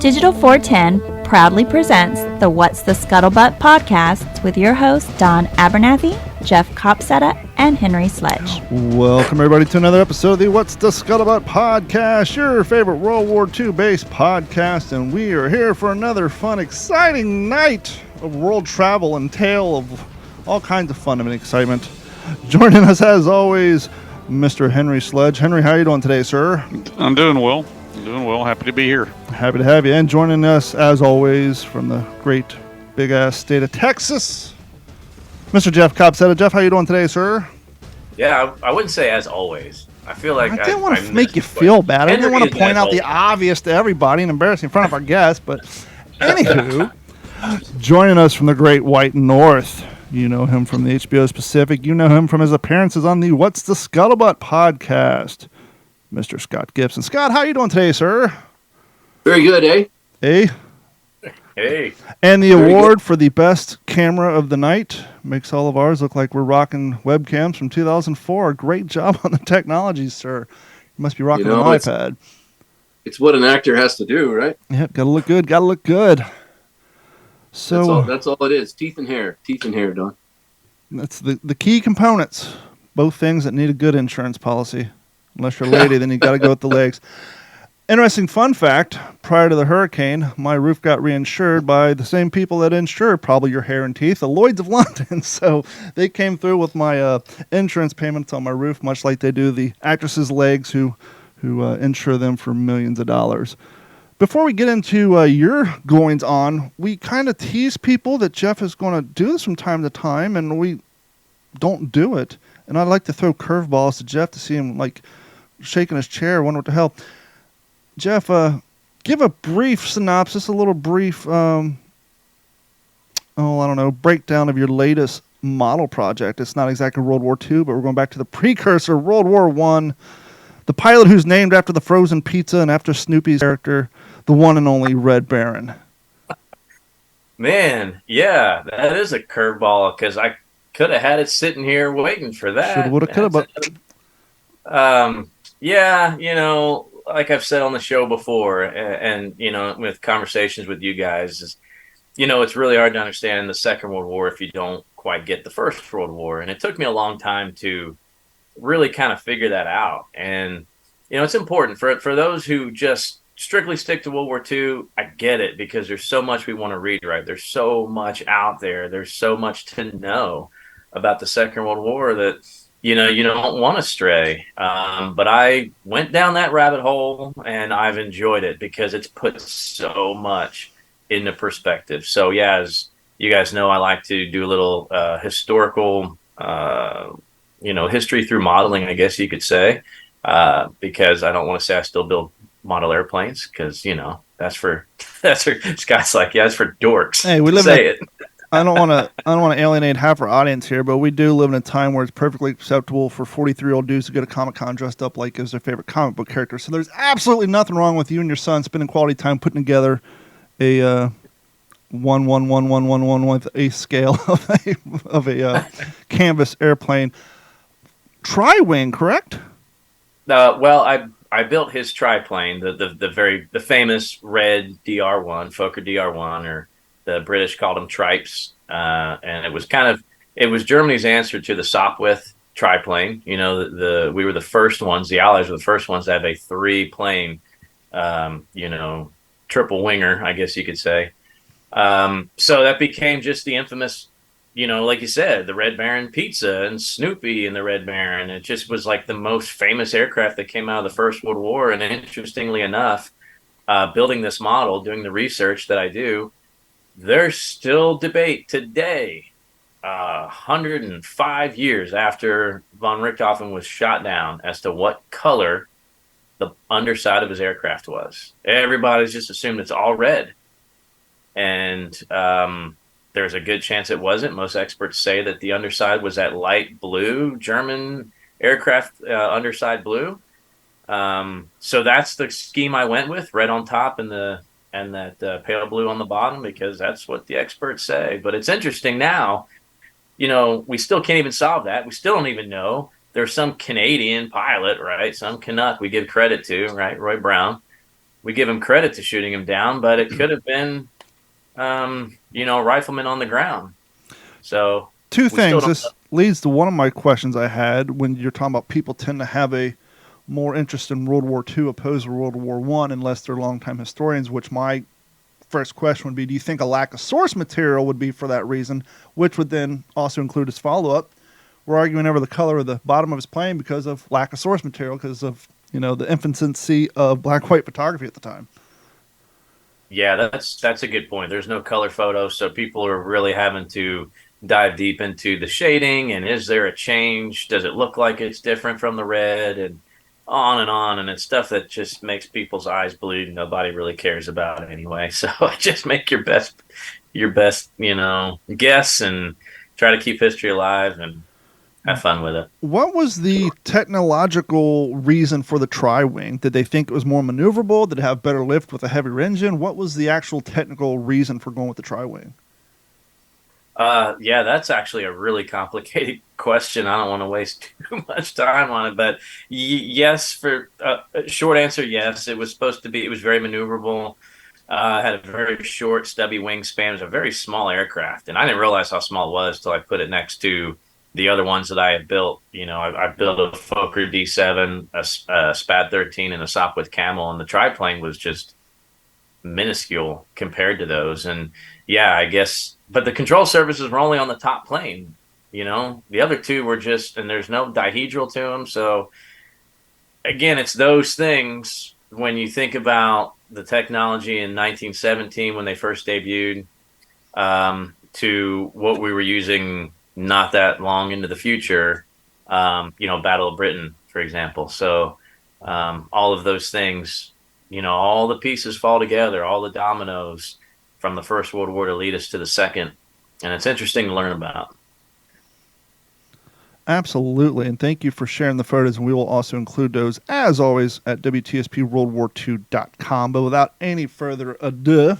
Digital 410 proudly presents the What's the Scuttlebutt podcast with your hosts Don Abernathy, Jeff Copsetta, and Henry Sledge. Welcome everybody to another episode of the What's the Scuttlebutt podcast, your favorite World War II based podcast, and we are here for another fun, exciting night of world travel and tale of all kinds of fun and excitement. Joining us as always, Mr. Henry Sledge. Henry, how are you doing today, sir? I'm doing well. Happy to be here. Happy to have you. And joining us, as always, from the great big-ass state of Texas, Mr. Jeff Copsetta. Jeff, how you doing today, sir? Yeah, I wouldn't say as always. I feel like I didn't want to make you feel bad. I didn't want to point out the obvious to everybody and embarrass you in front of our guests. But anywho, joining us from the great white north, you know him from the HBO's Pacific. You know him from his appearances on the What's the Scuttlebutt podcast, Mr. Scott-Gibson. Scott, how you doing today, sir? Very good, eh? Hey. And the award for the best camera of the night makes all of ours look like we're rocking webcams from 2004. Great job on the technology, sir. You must be rocking an iPad. It's what an actor has to do, right? Yep, gotta look good. So that's all it is. Teeth and hair, Don. That's the key components. Both things that need a good insurance policy. Unless you're a lady, then you got to go with the legs. Interesting fun fact, prior to the hurricane, my roof got reinsured by the same people that insure probably your hair and teeth, the Lloyds of London. So they came through with my insurance payments on my roof, much like they do the actresses' legs who insure them for millions of dollars. Before we get into your goings on, we kind of tease people that Jeff is going to do this from time to time, and we don't do it. And I'd like to throw curveballs to Jeff to see him like shaking his chair, wonder what the hell. Jeff, give a brief synopsis, a little brief, breakdown of your latest model project. It's not exactly World War II, but we're going back to the precursor, World War I. The pilot who's named after the frozen pizza and after Snoopy's character, the one and only Red Baron. Man, yeah, that is a curveball because I could have had it sitting here waiting for that. Shoulda, woulda, coulda, but yeah, like I've said on the show before, and with conversations with you guys, is it's really hard to understand the Second World War if you don't quite get the First World War, and it took me a long time to really kind of figure that out. And it's important for those who just strictly stick to World War II. I get it because there's so much we want to read, right? There's so much out there. There's so much to know about the Second World War that you don't want to stray. But I went down that rabbit hole and I've enjoyed it because it's put so much into perspective. So yeah, as you guys know, I like to do a little historical, history through modeling, I guess you could say, because I don't want to say I still build model airplanes because that's for Scott's like, yeah, it's for dorks. Hey, we live in I don't want to alienate half our audience here, but we do live in a time where it's perfectly acceptable for 43-year-old dudes to go to Comic-Con dressed up like as their favorite comic book character. So there's absolutely nothing wrong with you and your son spending quality time putting together a 1 with a scale of a canvas airplane. Tri-wing, correct? Well, I built his triplane, the famous red DR1, Fokker DR1, or the British called them tripes, and it was Germany's answer to the Sopwith triplane. We were the first ones. The Allies were the first ones to have a 3-plane, triple winger, I guess you could say. So that became just the infamous, like you said, the Red Baron pizza and Snoopy and the Red Baron. It just was like the most famous aircraft that came out of the First World War. And interestingly enough, building this model, doing the research that I do, there's still debate today, 105 years after von Richthofen was shot down, as to what color the underside of his aircraft was. Everybody's just assumed it's all red. And there's a good chance it wasn't. Most experts say that the underside was that light blue, German aircraft underside blue. So that's the scheme I went with, red on top and that pale blue on the bottom, because that's what the experts say. But it's interesting now, we still can't even solve that. We still don't even know. There's some Canadian pilot, right? Some Canuck we give credit to, right? Roy Brown, we give him credit to shooting him down, but it could have been, riflemen on the ground. So two we still things. don't This leads to one of my questions I had when you're talking about people tend to have a more interest in World War II opposed to World War I unless they're longtime historians, which my first question would be, do you think a lack of source material would be for that reason, which would then also include his follow-up? We're arguing over the color of the bottom of his plane because of lack of source material, because of, the infancy of black-white photography at the time. Yeah, that's a good point. There's no color photos, so people are really having to dive deep into the shading and is there a change? Does it look like it's different from the red? And on, and it's stuff that just makes people's eyes bleed. Nobody really cares about it anyway. So just make your best, guess and try to keep history alive and have fun with it. What was the technological reason for the tri-wing? Did they think it was more maneuverable? Did it have better lift with a heavier engine? What was the actual technical reason for going with the tri-wing? Yeah, that's actually a really complicated question. I don't want to waste too much time on it, but yes, for short answer, yes. It was very maneuverable. Had a very short, stubby wingspan. It was a very small aircraft, and I didn't realize how small it was till I put it next to the other ones that I had built. I built a Fokker D7, a SPAD 13, and a Sopwith Camel, and the triplane was just minuscule compared to those. And yeah, I guess, but the control surfaces were only on the top plane. The other two were just, and there's no dihedral to them. So again, it's those things when you think about the technology in 1917 when they first debuted, to what we were using not that long into the future, Battle of Britain, for example. So all of those things, all the pieces fall together, all the dominoes from the First World War to lead us to the Second. And it's interesting to learn about. Absolutely. And thank you for sharing the photos. And we will also include those, as always, at WTSPWorldWar2.com. But without any further ado,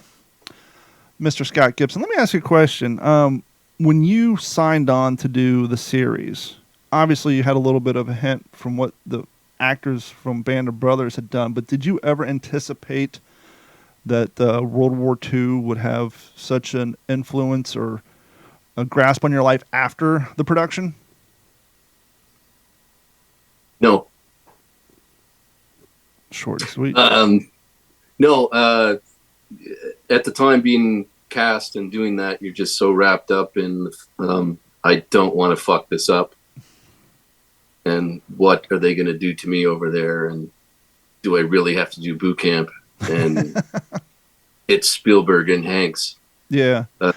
Mr. Scott Gibson, let me ask you a question. When you signed on to do the series, obviously you had a little bit of a hint from what the actors from Band of Brothers had done, but did you ever anticipate that World War II would have such an influence or a grasp on your life after the production? No. Short and sweet. No. At the time being cast and doing that, you're just so wrapped up in I don't want to fuck this up, and what are they going to do to me over there, and do I really have to do boot camp? And it's Spielberg and Hanks. Yeah. And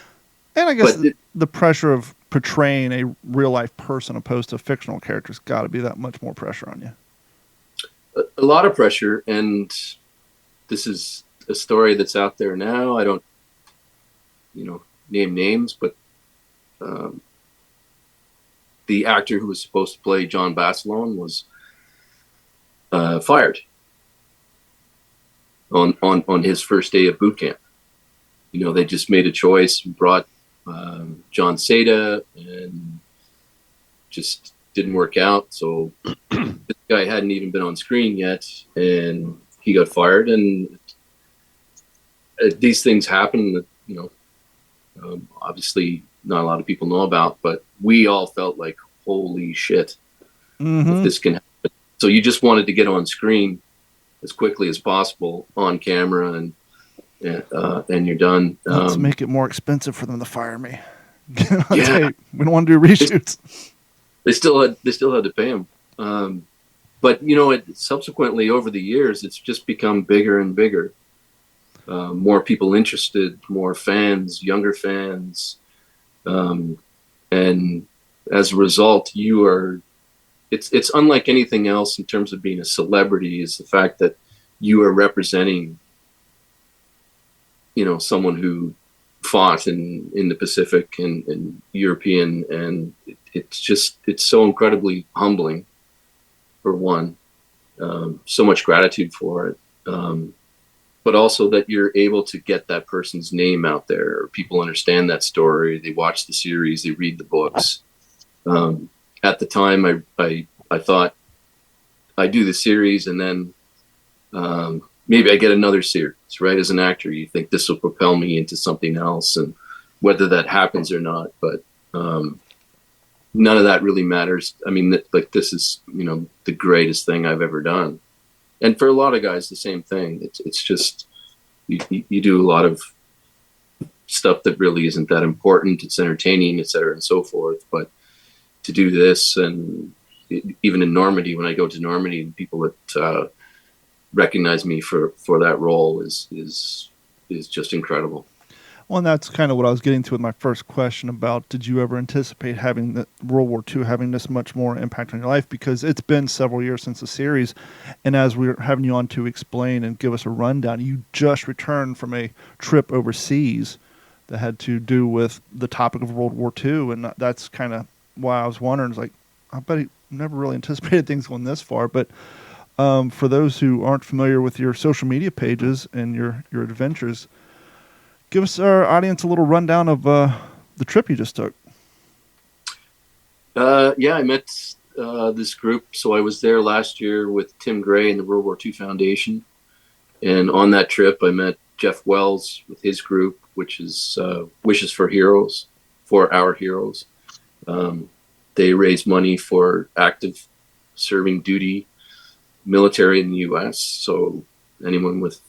I guess the pressure of portraying a real life person opposed to a fictional character's got to be that much more pressure on you. A lot of pressure, and this is a story that's out there now. I don't name names, but the actor who was supposed to play John Basilone was fired on his first day of boot camp. They just made a choice and brought John Seda, and just didn't work out. So this guy hadn't even been on screen yet, and he got fired. And these things happen that obviously not a lot of people know about, but we all felt like, holy shit, if this can happen. So you just wanted to get on screen as quickly as possible on camera, and you're done. Let's make it more expensive for them to fire me. Get on tape. We don't want to do reshoots. They still had to pay him. But subsequently over the years, it's just become bigger and bigger. More people interested, more fans, younger fans, and as a result, it's unlike anything else in terms of being a celebrity. Is the fact that you are representing, someone who fought in the Pacific and European, and it's so incredibly humbling. For one, so much gratitude for it. But also that you're able to get that person's name out there. People understand that story. They watch the series. They read the books. At the time, I thought I'd do the series, and then maybe I get another series, right? As an actor, you think this will propel me into something else, and whether that happens or not, but none of that really matters. I mean, like, this is, the greatest thing I've ever done. And for a lot of guys, the same thing. It's just, you do a lot of stuff that really isn't that important. It's entertaining, et cetera, and so forth. But to do this, and even in Normandy, when I go to Normandy, people that recognize me for that role is just incredible. Well, and that's kind of what I was getting to with my first question about, did you ever anticipate having the World War II having this much more impact on your life? Because it's been several years since the series, and as we're having you on to explain and give us a rundown, you just returned from a trip overseas that had to do with the topic of World War II, and that's kind of why I was wondering, it's like, I bet he never really anticipated things going this far, but for those who aren't familiar with your social media pages and your adventures, give us, our audience, a little rundown of the trip you just took. Yeah, I met this group. So I was there last year with Tim Gray and the World War II Foundation. And on that trip, I met Jeff Wells with his group, which is Wishes for Heroes, for Our Heroes. They raise money for active serving duty military in the U.S. So anyone with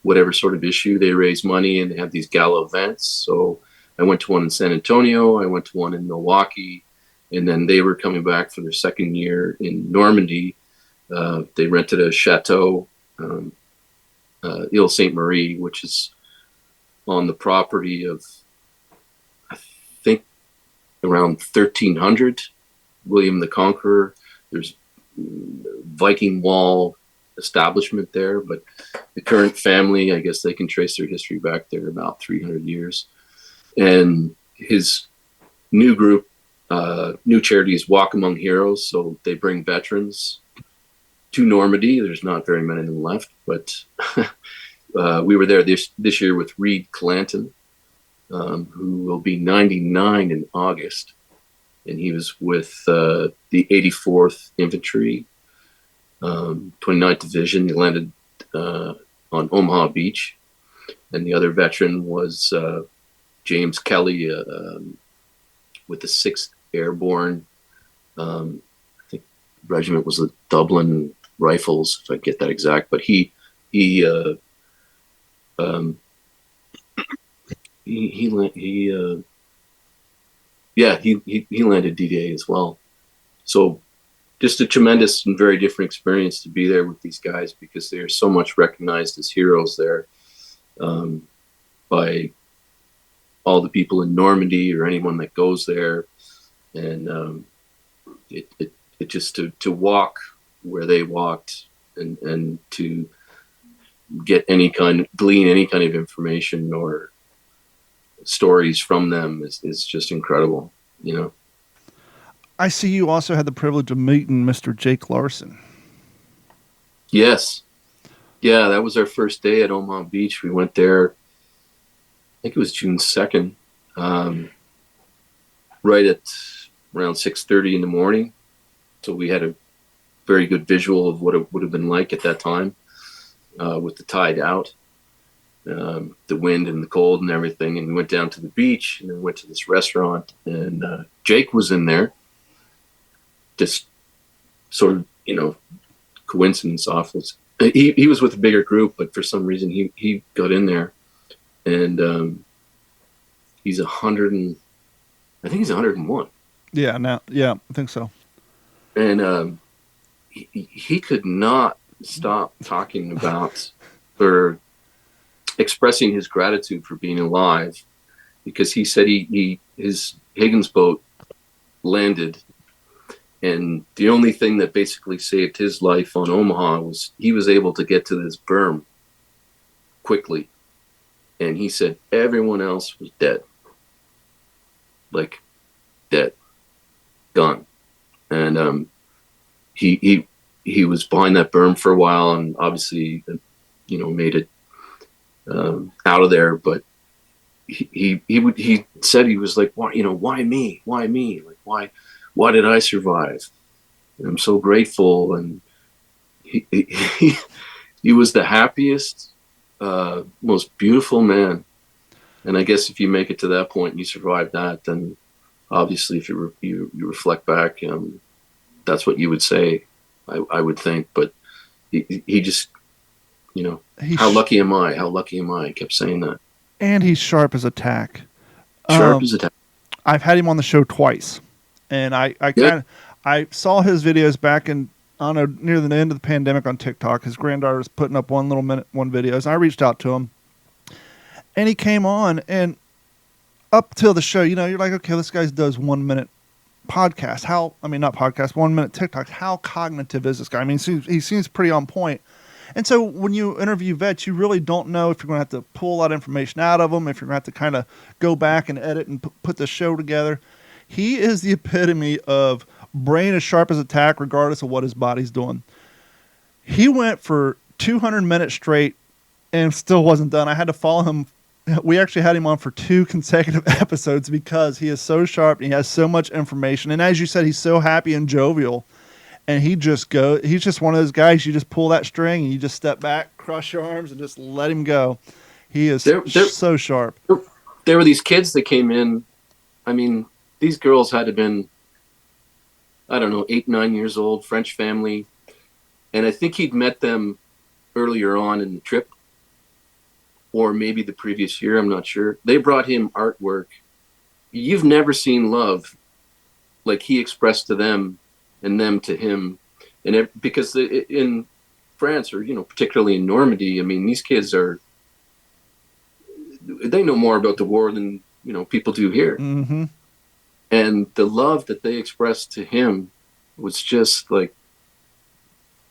whatever sort of issue, they raise money, and they have these gala events. So I went to one in San Antonio, I went to one in Milwaukee, and then they were coming back for their second year in Normandy. They rented a chateau, Ile Sainte Marie, which is on the property of, I think, around 1300, William the Conqueror. There's Viking wall establishment there, but the current family, I guess they can trace their history back there about 300 years. And his new group, new charity is Walk Among Heroes. So they bring veterans to Normandy. There's not very many of them left, but we were there this year with Reed Clanton, who will be 99 in August. And he was with the 84th Infantry, 29th Division. He landed on Omaha Beach. And the other veteran was James Kelly with the 6th Airborne. I think the regiment was the Dublin Rifles, if I get that exact. But he landed D-Day as well. So just a tremendous and very different experience to be there with these guys, because they are so much recognized as heroes there by all the people in Normandy or anyone that goes there. And it just to walk where they walked and to glean any kind of information or stories from them is just incredible, I see you also had the privilege of meeting Mr. Jake Larson. Yes. Yeah, that was our first day at Omaha Beach. We went there, I think it was June 2nd, right at around 6:30 in the morning. So we had a very good visual of what it would have been like at that time, with the tide out, the wind and the cold and everything. And we went down to the beach and then went to this restaurant, and Jake was in there. Just sort of, coincidence off. He was with a bigger group, but for some reason he got in there, and he's 100 I think he's 101. Yeah, I think so. And he could not stop talking about or expressing his gratitude for being alive, because he said his Higgins boat landed, and the only thing that basically saved his life on Omaha was he was able to get to this berm quickly. And he said everyone else was dead. Like, dead. Gone. And he was behind that berm for a while, and obviously, made it out of there. But he said, he was like, why me? Why me? Like, why did I survive? And I'm so grateful. And he he was the happiest, most beautiful man. And I guess if you make it to that point and you survive that, then obviously if you reflect back, that's what you would say, I would think. But he just, how lucky am I? How lucky am I? I kept saying that. And he's sharp as a tack. Sharp as a tack. I've had him on the show twice, and I saw his videos back in, I don't know, near the end of the pandemic on TikTok. His granddaughter was putting up one videos, and I reached out to him, and he came on, and up till the show, you're like, okay, this guy does 1 minute podcast. 1 minute TikToks. How cognitive is this guy? I mean, he seems pretty on point. And so when you interview vets, you really don't know if you're going to have to pull a lot of information out of them, if you're going to have to kind of go back and edit and put the show together. He is the epitome of brain as sharp as a tack, regardless of what his body's doing. He went for 200 minutes straight and still wasn't done. I had to follow him. We actually had him on for 2 consecutive episodes because he is so sharp and he has so much information. And as you said, he's so happy and jovial. And he's just one of those guys, you just pull that string and you just step back, cross your arms, and just let him go. He is so sharp. There were these kids that came in. I mean, these girls had to have been, I don't know, 8, 9 years old, French family. And I think he'd met them earlier on in the trip, or maybe the previous year, I'm not sure. They brought him artwork. You've never seen love like he expressed to them and them to him. And because in France, or particularly in Normandy, I mean, these kids they know more about the war than people do here. Mm-hmm. And the love that they expressed to him was just like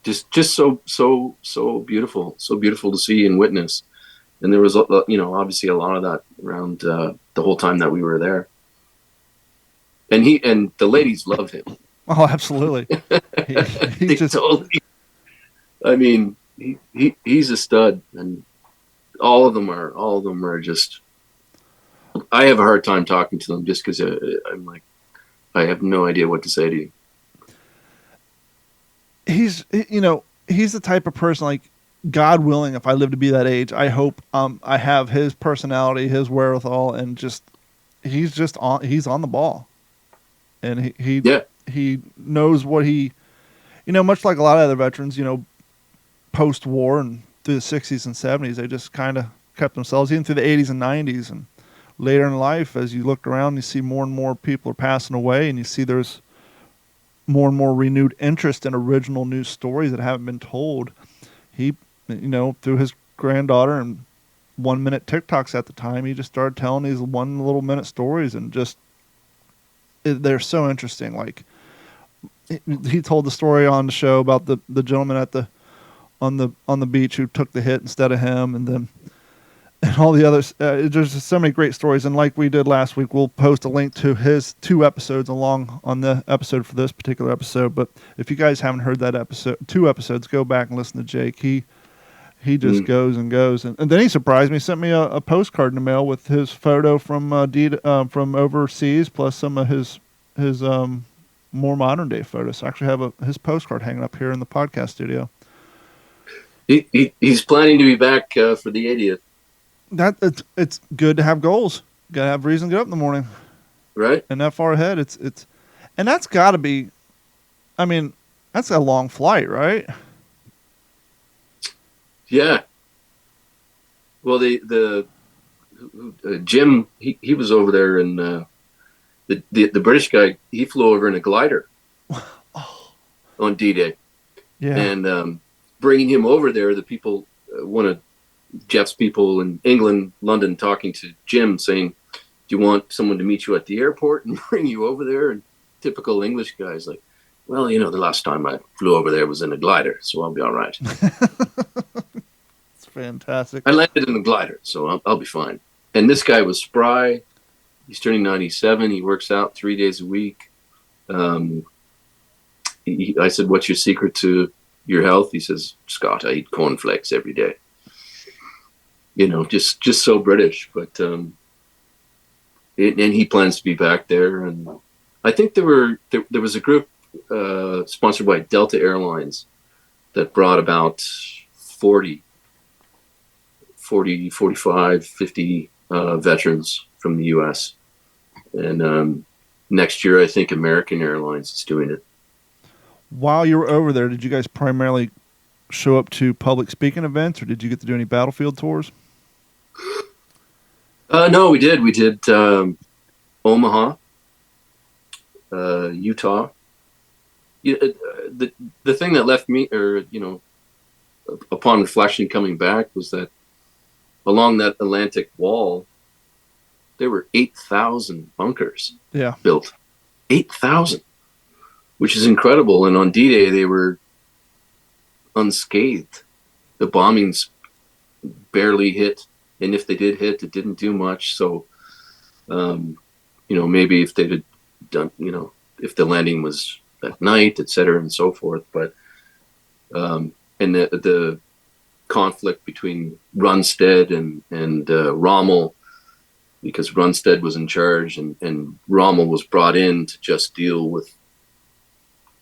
just so beautiful, so beautiful to see and witness. And there was obviously a lot of that around the whole time that we were there. And the ladies loved him. Oh, absolutely. He just totally. I mean, he's a stud, and all of them are just. I have a hard time talking to them just because I'm like, I have no idea what to say to you. He's the type of person, like, God willing, if I live to be that age, I hope I have his personality, his wherewithal, and he's on the ball, and he knows what much like a lot of other veterans, post-war and through the 60s and 70s, they just kind of kept themselves, even through the 80s and 90s. And later in life, as you look around, you see more and more people are passing away, and you see there's more and more renewed interest in original news stories that haven't been told. He, through his granddaughter and 1 minute TikToks at the time, he just started telling these 1 little minute stories, and they're so interesting. Like, he told the story on the show about the gentleman on the beach who took the hit instead of him, and all the others. There's just so many great stories, and like we did last week, we'll post a link to his 2 episodes along on the episode for this particular episode. But if you guys haven't heard that episode, 2 episodes, go back and listen to Jake. He just goes and goes, and then he surprised me. Sent me a postcard in the mail with his photo from overseas, plus some of his more modern day photos. I actually have his postcard hanging up here in the podcast studio. He's planning to be back for the 80th. It's good to have goals. Got to have reason to get up in the morning, right? And that far ahead, and that's got to be. I mean, that's a long flight, right? Yeah. Well, the Jim, he was over there, and the British guy, he flew over in a glider on D-Day. Yeah. And bringing him over there, the people, one of Jeff's people in England, London, talking to Jim, saying, "Do you want someone to meet you at the airport and bring you over there?" And typical English guys like, "Well, the last time I flew over there was in a glider, so I'll be all right." It's fantastic. I landed in a glider, so I'll be fine. And this guy was spry. He's turning 97. He works out 3 days a week. I said, "What's your secret to your health?" He says, "Scott, I eat cornflakes every day." Just so British. But and he plans to be back there. And I think there was a group sponsored by Delta Airlines that brought about 40, 45, 50 veterans from the U.S. And next year, I think American Airlines is doing it. While you were over there, did you guys primarily show up to public speaking events, or did you get to do any battlefield tours? No, we did. We did Omaha, Utah. The thing that left me, upon reflection coming back, was that along that Atlantic wall, there were 8,000 bunkers built. 8,000, which is incredible. And on D-Day, they were unscathed. The bombings barely hit. And if they did hit, it didn't do much. So, maybe if they'd done, if the landing was at night, et cetera, and so forth. But, and the conflict between Runstead and Rommel, because Runstead was in charge and Rommel was brought in to just deal with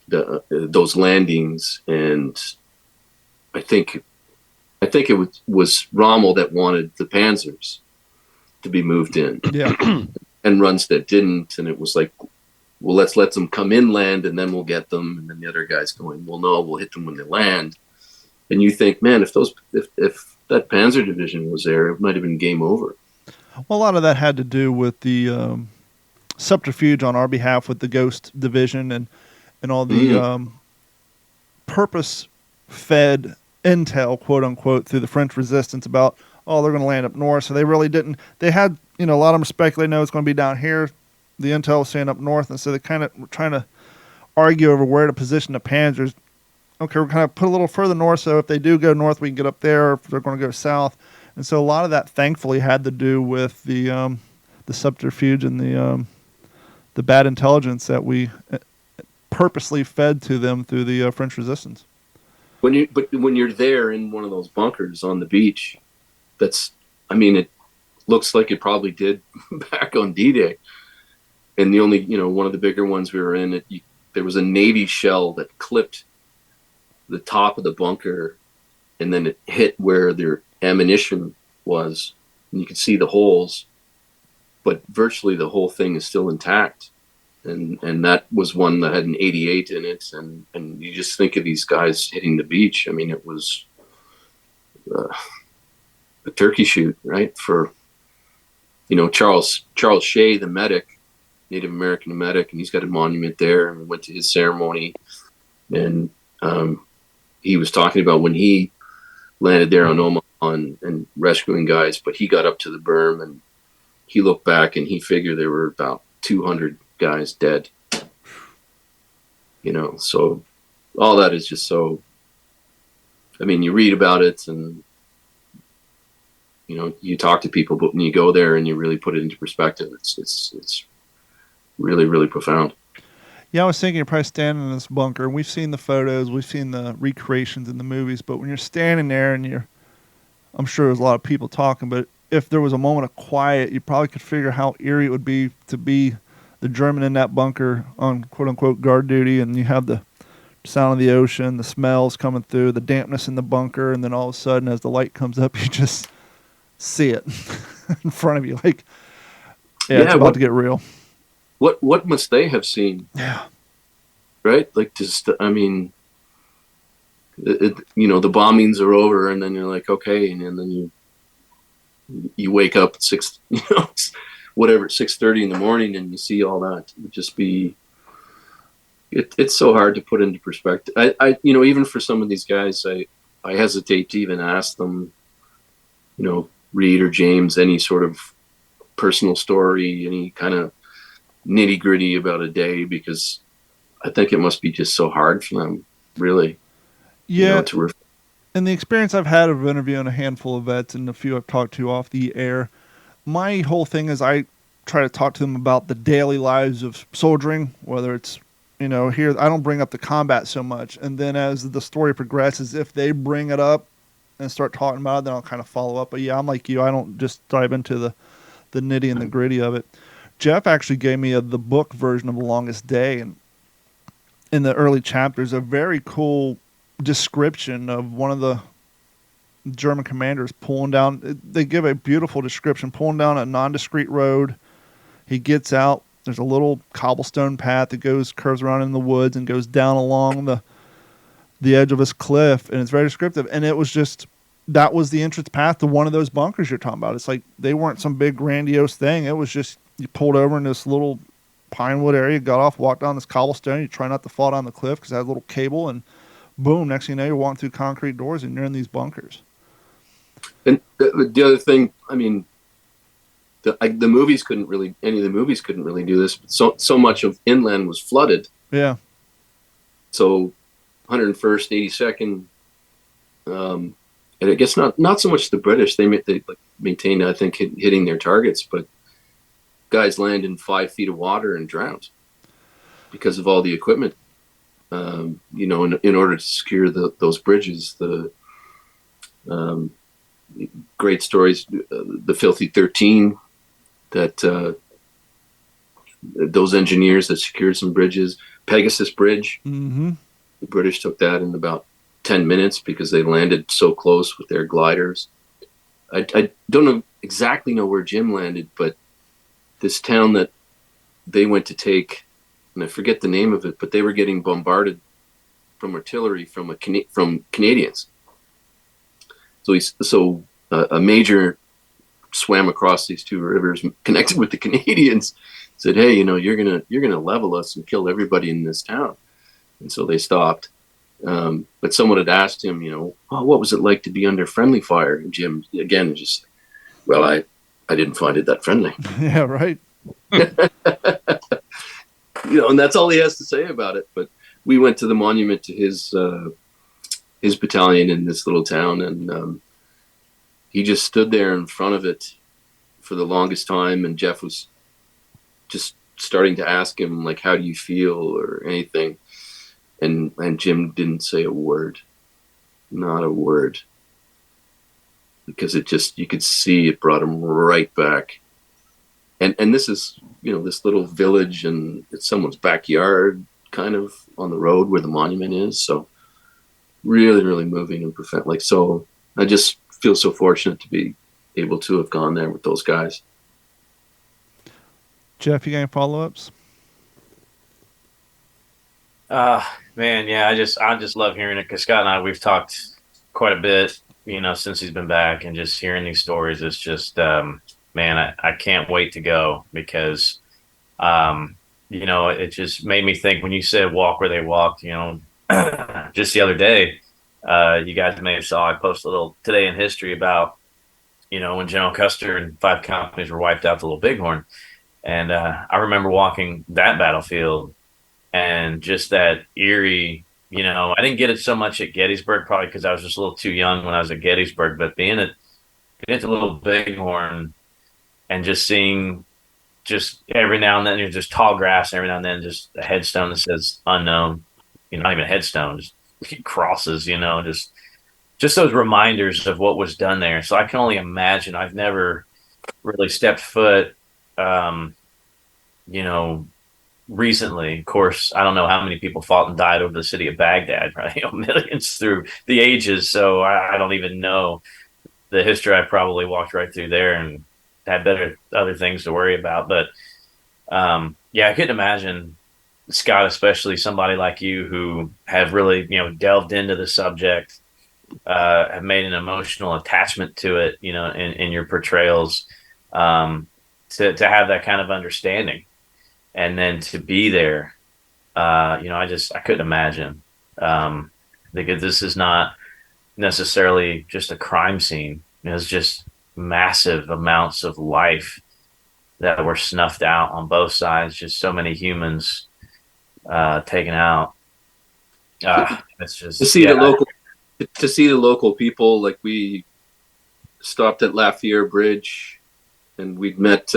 those landings. And I think it was Rommel that wanted the Panzers to be moved in. Yeah. And Runstead didn't. And it was like, well, let's let them come inland and then we'll get them. And then the other guy's going, well, no, we'll hit them when they land. And you think, man, if that Panzer division was there, it might have been game over. Well, a lot of that had to do with the subterfuge on our behalf with the Ghost division and all the purpose-fed intel, quote unquote, through the French resistance about, they're going to land up north. So they really didn't. They had, a lot of them speculate, no, it's going to be down here. The intel was saying up north, and so they kind of were trying to argue over where to position the Panzers. Okay, we're kind of put a little further north, so if they do go north, we can get up there. If they're going to go south, and so a lot of that, thankfully, had to do with the subterfuge and the bad intelligence that we purposely fed to them through the French resistance. When you're there in one of those bunkers on the beach, it looks like it probably did back on D-Day. And the only, one of the bigger ones we were in, there was a Navy shell that clipped the top of the bunker, and then it hit where their ammunition was, and you could see the holes, but virtually the whole thing is still intact. And that was one that had an 88 in it, and you just think of these guys hitting the beach. I mean, it was a turkey shoot, right? For Charles Shea, the medic, Native American medic, and he's got a monument there, and we went to his ceremony, and he was talking about when he landed there on Omaha and rescuing guys, but he got up to the berm and he looked back and he figured there were about 200 guys dead. So all that is just so, you read about it and, you talk to people, but when you go there and you really put it into perspective, it's really, really profound. Yeah, I was thinking you're probably standing in this bunker, and we've seen the photos, we've seen the recreations in the movies, but when you're standing there and I'm sure there's a lot of people talking, but if there was a moment of quiet, you probably could figure how eerie it would be to be the German in that bunker on quote-unquote guard duty, and you have the sound of the ocean, the smells coming through, the dampness in the bunker, and then all of a sudden as the light comes up, you just see it in front of you. Like, it's about to get real. What must they have seen? Yeah. Right? Like, just, the bombings are over, and then you're like, okay, and then you wake up at 6:30 in the morning, and you see all that. It would just be, it's so hard to put into perspective. I even for some of these guys, I hesitate to even ask them, Reed or James, any sort of personal story, any kind of nitty gritty about a day, because I think it must be just so hard for them, really. Yeah. And the experience I've had of interviewing a handful of vets and a few I've talked to off the air, my whole thing is I try to talk to them about the daily lives of soldiering, whether it's, here, I don't bring up the combat so much. And then as the story progresses, if they bring it up and start talking about it, then I'll kind of follow up. But yeah, I'm like you. I don't just dive into the nitty and the gritty of it. Jeff actually gave me the book version of The Longest Day, and in the early chapters, a very cool description of one of the German commanders pulling down. They give a beautiful description, pulling down a nondescript road. He gets out. There's a little cobblestone path that curves around in the woods and goes down along the edge of this cliff, and it's very descriptive. And it was just, that was the entrance path to one of those bunkers you're talking about. It's like they weren't some big grandiose thing. It was just, you pulled over in this little pine wood area, got off, walked down this cobblestone. You try not to fall down the cliff because it has a little cable, and boom, next thing you know, you're walking through concrete doors and you're in these bunkers. And the other thing, I mean, the movies couldn't really, any of the movies couldn't really do this. But so much of inland was flooded. Yeah. So 101st, 82nd, and I guess not so much the British. They maintained, I think, hitting their targets, but guys land in 5 feet of water and drowned because of all the equipment. You know, in order to secure those bridges, great stories, the Filthy 13, that those engineers that secured some bridges, Pegasus Bridge. Mm-hmm. The British took that in about 10 minutes because they landed so close with their gliders. I don't exactly know where Jim landed, but this town that they went to take, and I forget the name of it, but they were getting bombarded from artillery from Canadians. So a major swam across these two rivers, connected with the Canadians, said, "Hey, you know, you're gonna level us and kill everybody in this town." And so they stopped. But someone had asked him, you know, "Oh, what was it like to be under friendly fire?" And Jim, again, just, "Well, I didn't find it that friendly." Yeah, right. You know, and that's all he has to say about it. But we went to the monument to his battalion in this little town, and he just stood there in front of it for the longest time. And Jeff was just starting to ask him, like, "How do you feel?" or anything. And Jim didn't say a word, not a word, because it just, you could see it brought him right back. And this is, you know, this little village, and it's someone's backyard, kind of on the road where the monument is. So really, really moving and profound. Like, so I just feel so fortunate to be able to have gone there with those guys. Jeff, you got any follow-ups? Man, yeah, I just love hearing it, because Scott and I, we've talked quite a bit, you know, since he's been back, and just hearing these stories is just, man, I can't wait to go, because, you know, it just made me think when you said walk where they walked, you know, just the other day, you guys may have saw, I posted a little today in history about, you know, when General Custer and 5 companies were wiped out the Little Bighorn. And I remember walking that battlefield, and just that eerie, you know, I didn't get it so much at Gettysburg, probably because I was just a little too young when I was at Gettysburg, but being at the Little Bighorn and just seeing, just every now and then there's just tall grass, and every now and then just a headstone that says unknown, you know, not even a headstone, just crosses, you know, just those reminders of what was done there. So I can only imagine. I've never really stepped foot, you know, recently. Of course, I don't know how many people fought and died over the city of Baghdad, right? You know, millions through the ages. So I don't even know the history. I probably walked right through there and had other things to worry about. But yeah, I couldn't imagine, Scott, especially somebody like you who have really, you know, delved into the subject, have made an emotional attachment to it, you know, in your portrayals, to have that kind of understanding. And then to be there, you know, I couldn't imagine. Because this is not necessarily just a crime scene. It's just massive amounts of life that were snuffed out on both sides. Just so many humans taken out. It's just to see the local people. Like, we stopped at Lafayette Bridge, and we'd met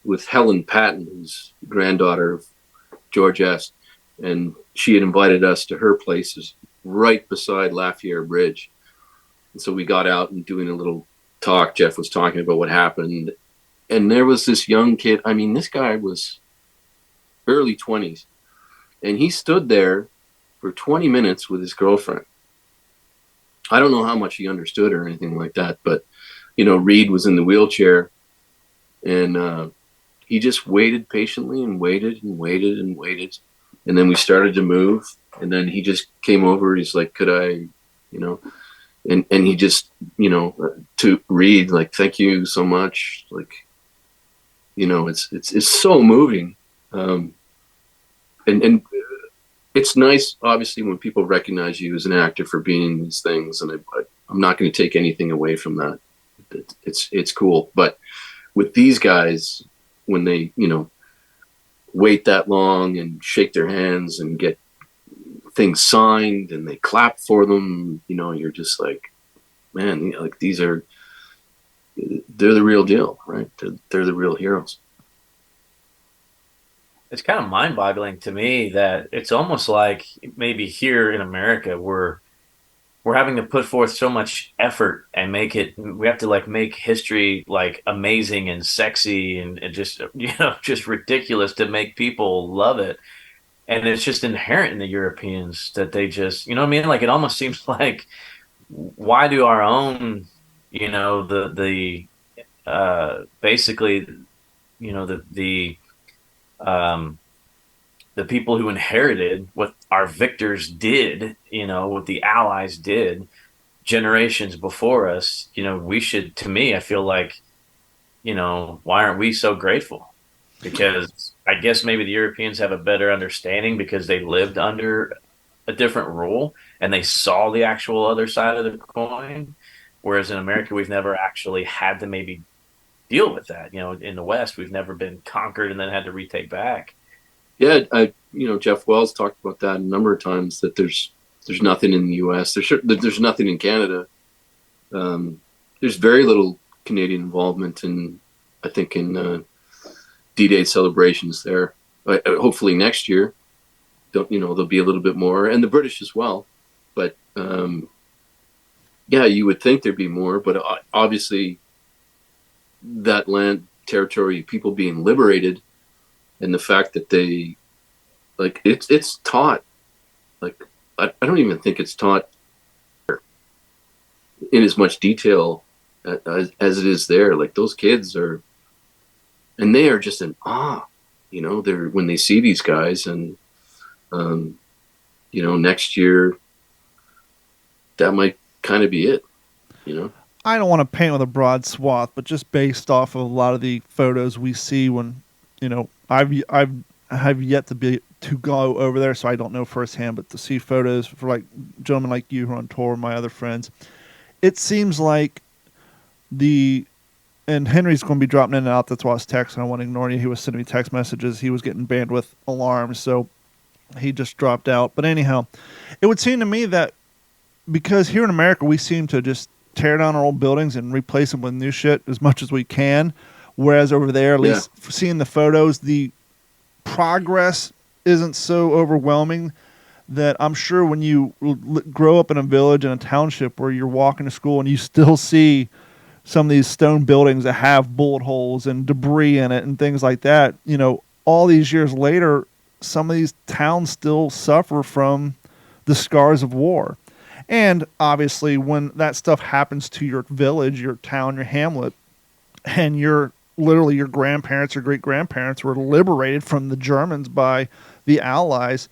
with Helen Patton, who's the granddaughter of George S. And she had invited us to her places right beside Lafayette Bridge. And so we got out and doing a little talk. Jeff was talking about what happened. And there was this young kid. I mean, this guy was early 20s. And he stood there for 20 minutes with his girlfriend. I don't know how much he understood or anything like that, but Reed was in the wheelchair, and he just waited patiently and waited and waited and waited, and then we started to move, and then he just came over. He's like, "Could I, and he just, to Reed, like, thank you so much, like, it's so moving, and it's nice, obviously, when people recognize you as an actor for being these things, and I'm not going to take anything away from that. It's cool, but with these guys, when they wait that long and shake their hands and get things signed and they clap for them, you're just like, man, like they're the real deal, right? They're the real heroes. It's kind of mind-boggling to me that it's almost like maybe here in America we're having to put forth so much effort and we have to like make history like amazing and sexy and just just ridiculous to make people love it. And it's just inherent in the Europeans that they just, what I mean? Like, it almost seems like, why do our own, basically, the people who inherited what our victors did, what the Allies did generations before us, we should, to me, I feel like, why aren't we so grateful? Because I guess maybe the Europeans have a better understanding because they lived under a different rule and they saw the actual other side of the coin. Whereas in America, we've never actually had to maybe deal with that. In the West, we've never been conquered and then had to retake back. Yeah, Jeff Wells talked about that a number of times, that there's nothing in the U.S. There's nothing in Canada. There's very little Canadian involvement I think in D-Day celebrations there. Hopefully next year, there'll be a little bit more, and the British as well. But yeah, you would think there'd be more, but obviously that land, territory, people being liberated, and the fact that they, like, it's taught, like, I don't even think it's taught in as much detail as it is there. Like, those kids and they are just in awe, they're, when they see these guys, and next year that might kind of be it. I don't want to paint with a broad swath, but just based off of a lot of the photos we see when, I have yet to go over there, so I don't know firsthand, but to see photos for like gentlemen like you who are on tour, my other friends, it seems like and Henry's going to be dropping in and out. That's why I was texting. I wasn't ignoring you. He was sending me text messages. He was getting bandwidth alarms, so he just dropped out. But anyhow, it would seem to me that because here in America, we seem to just tear down our old buildings and replace them with new shit as much as we can. Whereas over there, at least seeing the photos, the progress isn't so overwhelming that I'm sure when you grow up in a village, in a township where you're walking to school and you still see some of these stone buildings that have bullet holes and debris in it and things like that, all these years later, some of these towns still suffer from the scars of war. And obviously when that stuff happens to your village, your town, your hamlet, and literally your grandparents or great-grandparents were liberated from the Germans by the Allies,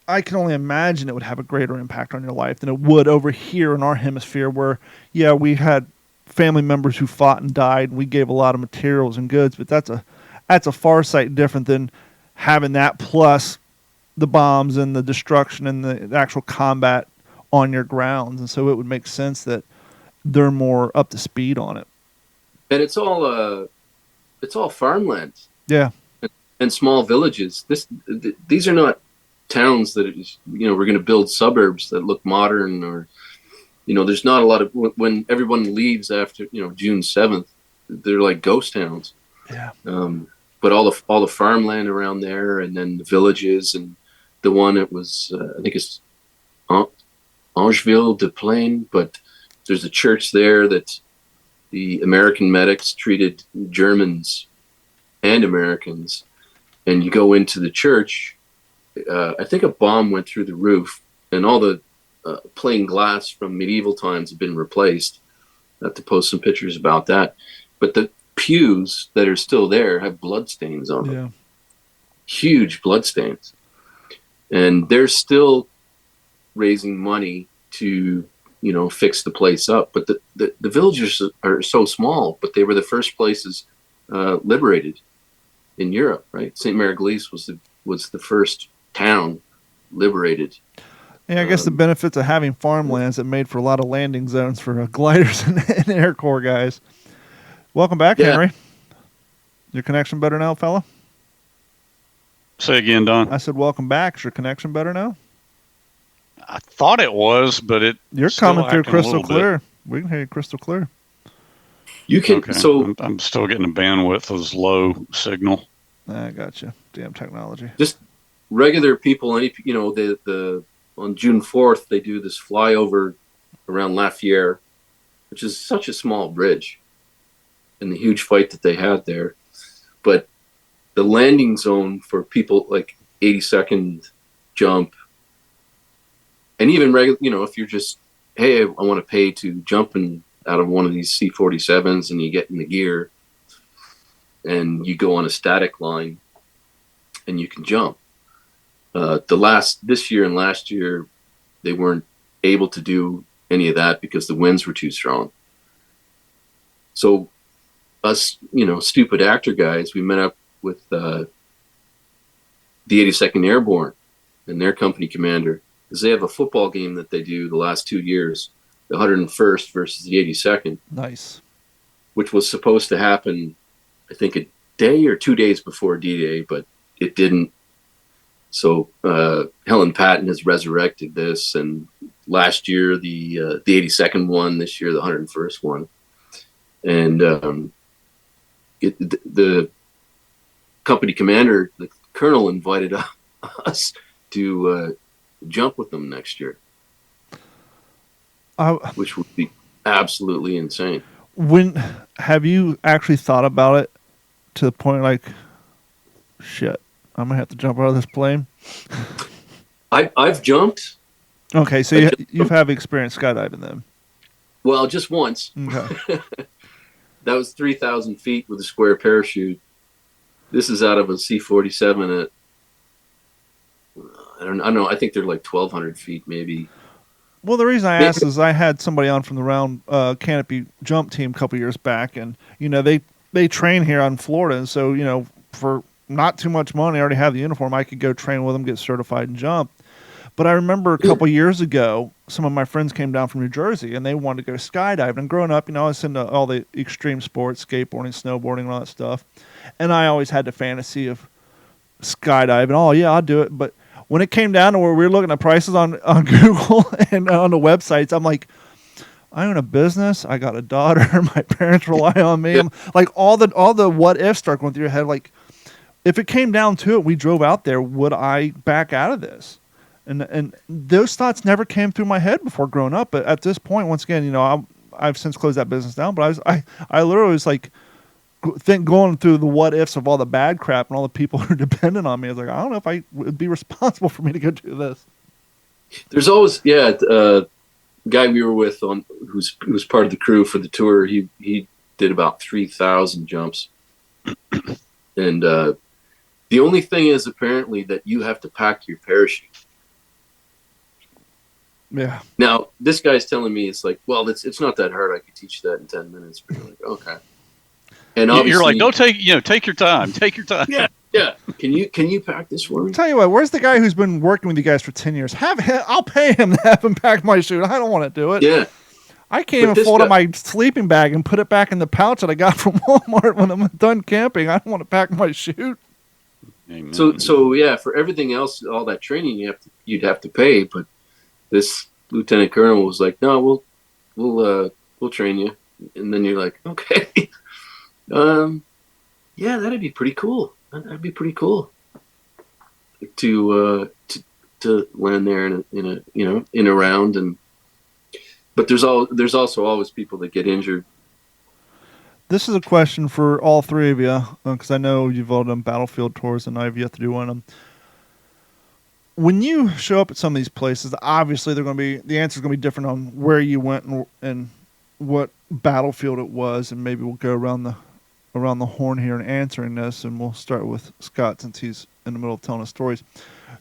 I can only imagine it would have a greater impact on your life than it would over here in our hemisphere where, yeah, we had family members who fought and died, and we gave a lot of materials and goods, but that's a far sight different than having that plus the bombs and the destruction and the actual combat on your grounds. And so it would make sense that they're more up to speed on it. And it's all farmland. Yeah. And small villages. These are not towns that we're going to build suburbs that look modern, or there's not a lot of, when everyone leaves after June 7th, they're like ghost towns. Yeah. But all the farmland around there, and then the villages, and the one, it was I think it's Angeville de Plaine, but there's a church there that the American medics treated Germans and Americans, and you go into the church. I think a bomb went through the roof, and all the plain glass from medieval times have been replaced. I have to post some pictures about that. But the pews that are still there have blood stains on them. Yeah. Huge blood stains. And they're still raising money to, fix the place up. But the villages are so small, but they were the first places liberated in Europe, right? St. Mariglis was the first town liberated. Yeah, I guess the benefits of having farmlands that made for a lot of landing zones for gliders and Air Corps guys. Welcome back, Yeah. Henry. Your connection better now, fella? Say again, Don. I said, welcome back. Is your connection better now? I thought it was, but You're still coming through acting a crystal little bit. clear. We can hear you crystal clear. You can Okay. so I'm still getting a bandwidth of this low signal. I got you. Damn technology. just regular people. The on June 4th they do this flyover around Lafayette, which is such a small bridge, and the huge fight that they had there. But the landing zone for people like 82nd jump, and even regular, if you're just, hey, I want to pay to jump out of one of these C-47s, and you get in the gear and you go on a static line and you can jump. This year and last year, they weren't able to do any of that because the winds were too strong. So us, stupid actor guys, we met up with the 82nd Airborne and their company commander, because they have a football game that they do the last 2 years, the 101st versus the 82nd, Nice. which was supposed to happen, I think, a day or 2 days before D-Day, but it didn't. So Helen Patton has resurrected this, and last year the 82nd won, this year the 101st won, and the company commander, the colonel, invited us to jump with them next year, which would be absolutely insane. When have you actually thought about it to the point like, shit, I'm gonna have to jump out of this plane? I've jumped. Okay, so you have experience skydiving then. Well, just once. Okay. That was 3,000 feet with a square parachute. This is out of a C-47 at, I don't know. I think they're like 1,200 feet, maybe. Well, the reason I asked is I had somebody on from the round canopy jump team a couple years back, and they train here on Florida, and so for not too much money, I already have the uniform. I could go train with them, get certified, and jump. But I remember a couple years ago, some of my friends came down from New Jersey, and they wanted to go skydiving. And growing up, I was into all the extreme sports, skateboarding, snowboarding, and all that stuff. And I always had the fantasy of skydiving. Oh, yeah, I'll do it. But when it came down to where we were looking at prices on Google and on the websites, I'm like, I own a business. I got a daughter. My parents rely on me. I'm like, all the what ifs start going through your head. Like, if it came down to it, we drove out there, would I back out of this? And those thoughts never came through my head before growing up. But at this point, once again, I've since closed that business down. But I literally was like, going through the what ifs of all the bad crap and all the people who are dependent on me. I was like, I don't know if I would be responsible for me to go do this. There's always, guy we were with who's part of the crew for the tour. He did about 3,000 jumps, and the only thing is apparently that you have to pack your parachute. Yeah. Now this guy's telling me it's like, well, it's not that hard. I could teach you that in 10 minutes. But you're like, okay. And obviously, you're like, don't take your time. Take your time. Yeah. Can you pack this for me? Tell you what, where's the guy who's been working with you guys for 10 years? I'll pay him to have him pack my chute. I don't want to do it. Yeah. I can't even fold up my sleeping bag and put it back in the pouch that I got from Walmart when I'm done camping. I don't want to pack my chute. Amen. So yeah, for everything else, all that training you'd have to pay, but this lieutenant colonel was like, no, we'll train you. And then you're like, okay. Yeah, that'd be pretty cool. That'd be pretty cool to land there in a round. But there's also always people that get injured. This is a question for all three of you, because I know you've all done battlefield tours and I've yet to do one of them. when you show up at some of these places, obviously the answer is going to be different on where you went and what battlefield it was, and maybe we'll go around the horn here in answering this, and we'll start with Scott since he's in the middle of telling us stories.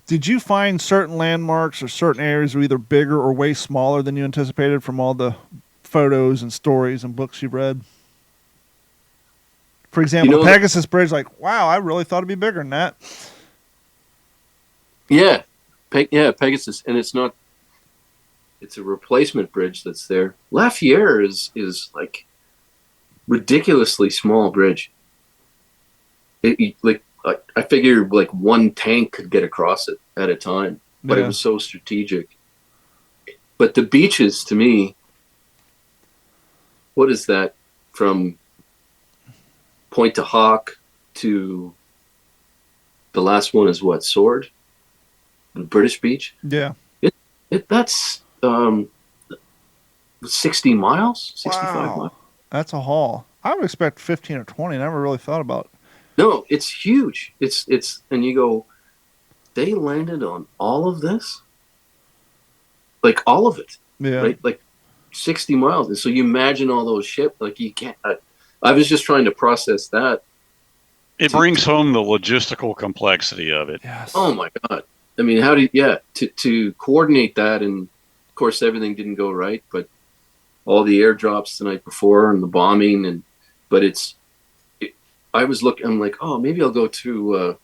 Did you find certain landmarks or certain areas were either bigger or way smaller than you anticipated from all the photos and stories and books you've read? For example, the Pegasus Bridge, like, wow, I really thought it'd be bigger than that. Yeah, Pegasus, and it's a replacement bridge that's there. Lafayette is like ridiculously small bridge. I figured like one tank could get across it at a time, but it was so strategic. But the beaches, to me, what is that from Point to Hawk to the last one is what, Sword? The British beach? Yeah. That's 60 miles, 65 miles. That's a haul. I would expect 15 or 20. Never really thought about it. No, it's huge. It's and you go, they landed on all of this? Like all of it. Yeah. Right? Like 60 miles. And so you imagine all those ships, like you can't, I was just trying to process that. It brings home the logistical complexity of it. Yes. Oh my God. I mean, to coordinate that, and of course everything didn't go right, but all the airdrops the night before and the bombing, I was looking, I'm like, oh, maybe I'll go to,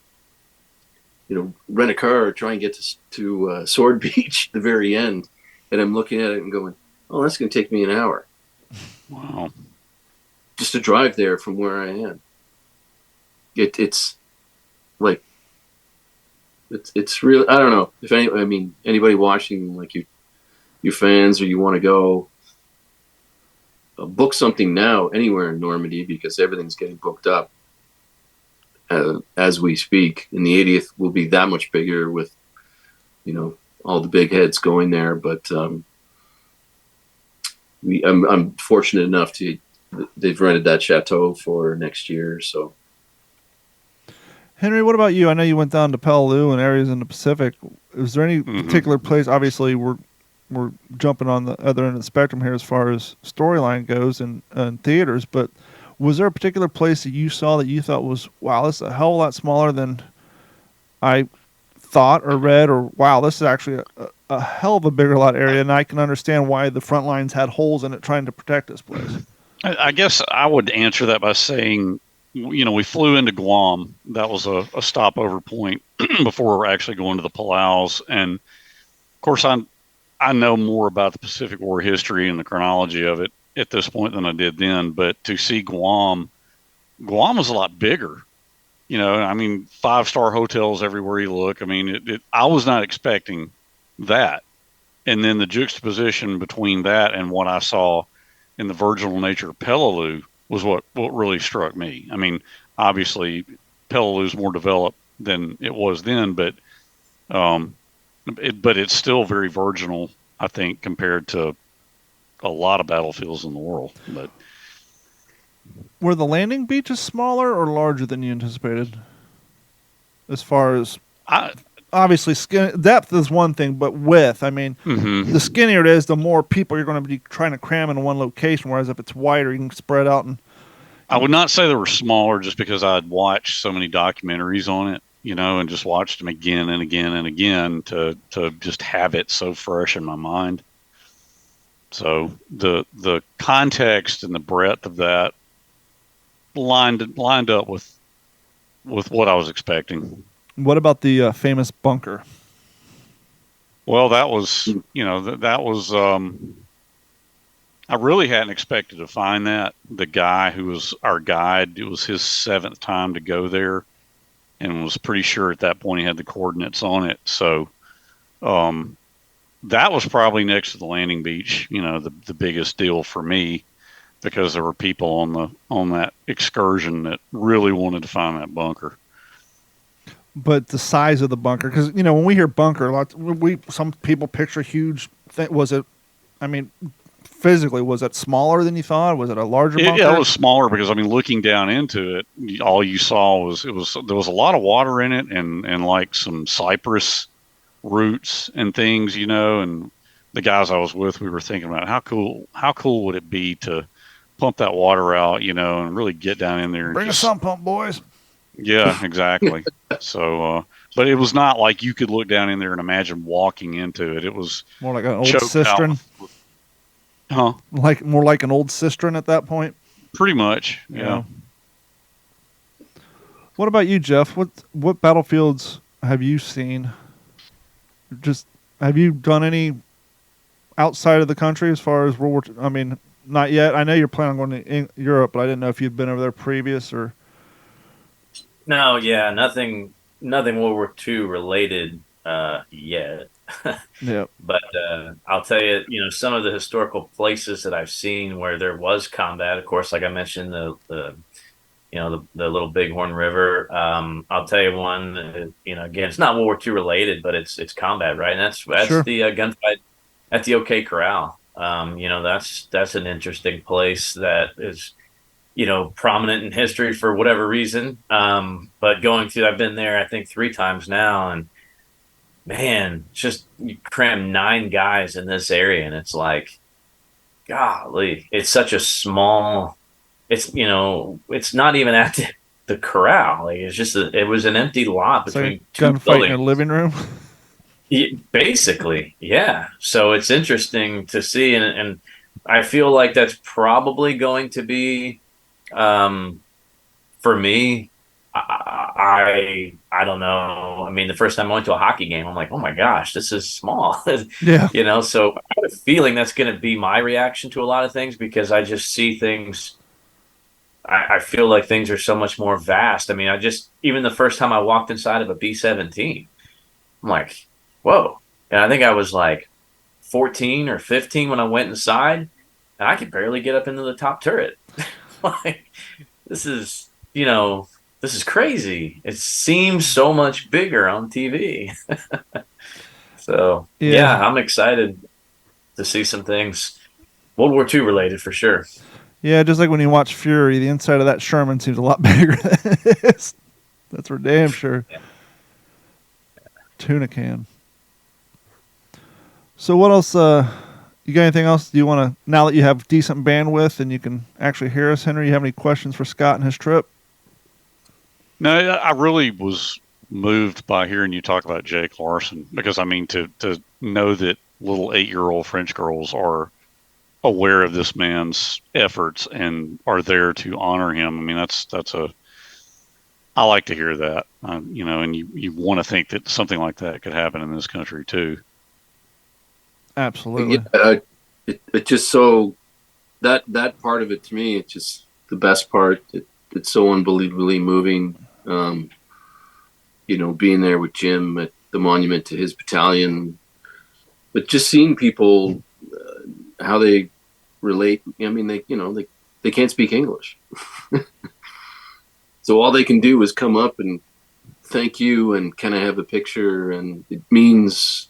rent a car or try and get to Sword Beach, the very end. And I'm looking at it and going, oh, that's going to take me an hour. Wow. Just to drive there from where I am. It's like, it's real. I don't know if anybody watching, like you fans, or you want to go book something now anywhere in Normandy, because everything's getting booked up as we speak. And the 80th will be that much bigger with, all the big heads going there. But I'm fortunate enough they've rented that chateau for next year. So. Henry, what about you? I know you went down to Peleliu and areas in the Pacific. Is there any particular place? Obviously, we're jumping on the other end of the spectrum here as far as storyline goes and theaters, but was there a particular place that you saw that you thought was, wow, this is a hell of a lot smaller than I thought or read, or wow, this is actually a hell of a bigger lot area, and I can understand why the front lines had holes in it trying to protect this place? I guess I would answer that by saying, we flew into Guam. That was a stopover point before we're actually going to the Palaus. And of course, I know more about the Pacific War history and the chronology of it at this point than I did then. But to see Guam was a lot bigger. 5-star hotels everywhere you look. I mean, I was not expecting that. And then the juxtaposition between that and what I saw in the virginal nature of Peleliu was what really struck me. I mean, obviously, Peleliu's more developed than it was then, but it's still very virginal, I think, compared to a lot of battlefields in the world. But were the landing beaches smaller or larger than you anticipated? As far as obviously depth is one thing, but width, the skinnier it is, the more people you're going to be trying to cram into one location, whereas if it's wider, you can spread out. And I would not say they were smaller just because I'd watched so many documentaries on it, and just watched them again and again and again to just have it so fresh in my mind. So the context and the breadth of that lined up with what I was expecting. What about the famous bunker? Well, that was, that was, I really hadn't expected to find that. The guy who was our guide, it was his 7th time to go there, and was pretty sure at that point he had the coordinates on it. So, that was probably next to the landing beach, the biggest deal for me, because there were people on that excursion that really wanted to find that bunker. But the size of the bunker, because when we hear bunker, some people picture huge. Was it? Physically, was it smaller than you thought? Was it a larger bunker? Yeah, it was smaller because looking down into it, all you saw was there was a lot of water in it and like some cypress roots and things, and the guys I was with, we were thinking about how cool would it be to pump that water out, and really get down in there. Bring a sump pump, boys. Yeah, exactly. So, but it was not like you could look down in there and imagine walking into it. It was more like an old choked cistern. Huh? More like an old cistern at that point. Pretty much. Yeah. What about you, Jeff? What battlefields have you seen? Have you done any outside of the country as far as World War II? I mean, not yet. I know you're planning on going to Europe, but I didn't know if you'd been over there previous or. No, yeah, nothing World War II related yet. Yeah. But I'll tell you, some of the historical places that I've seen where there was combat, of course, like I mentioned, the Little Bighorn River. I'll tell you one that, again, it's not World War II related, but it's combat, right? And that's Sure. the gunfight at the OK Corral. That's an interesting place that is, prominent in history for whatever reason. But going through, I've been there, I think 3 times now, and man, just you cram 9 guys in this area, and it's like, golly, it's such a small. It's it's not even at the corral. Like it's just it was an empty lot between like 2 gunfight buildings. in a living room. Basically, yeah. So it's interesting to see, and I feel like that's probably going to be, for me. I don't know. I mean, the first time I went to a hockey game, I'm like, oh my gosh, this is small. Yeah. So I have a feeling that's going to be my reaction to a lot of things because I just see things. I feel like things are so much more vast. I mean, even the first time I walked inside of a B-17, I'm like, whoa. And I think I was like 14 or 15 when I went inside, and I could barely get up into the top turret. Like, this is crazy. It seems so much bigger on TV. So, yeah, I'm excited to see some things World War II related for sure. Yeah, just like when you watch Fury, the inside of that Sherman seems a lot bigger than it is. That's for damn sure. Yeah. Tuna can. So what else? You got anything else? Do you want to, now that you have decent bandwidth and you can actually hear us, Henry, you have any questions for Scott and his trip? No, I really was moved by hearing you talk about Jake Larson because, I mean, to know that little 8-year-old French girls are aware of this man's efforts and are there to honor him. I mean, I like to hear that, and you want to think that something like that could happen in this country too. Absolutely. Yeah, it just so that part of it to me, it's just the best part. It's so unbelievably moving. Being there with Jim at the monument to his battalion, but just seeing people, how they relate. I mean, they can't speak English. So all they can do is come up and thank you and kind of have a picture. And it means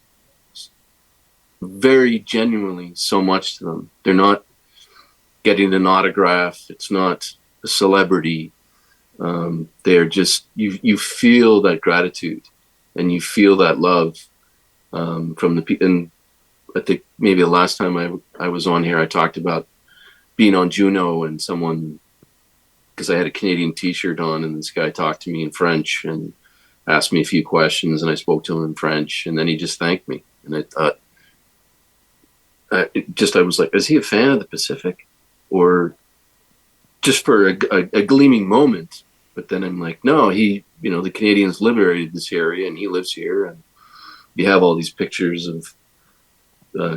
very genuinely so much to them. They're not getting an autograph. It's not a celebrity. They're just, you feel that gratitude and you feel that love from the people. And I think maybe the last time I was on here, I talked about being on Juno and someone, because I had a Canadian t-shirt on and this guy talked to me in French and asked me a few questions and I spoke to him in French and then he just thanked me. And I thought, I was like, is he a fan of the Pacific or just for a gleaming moment? But then I'm like, no, the Canadians liberated this area and he lives here. And you have all these pictures of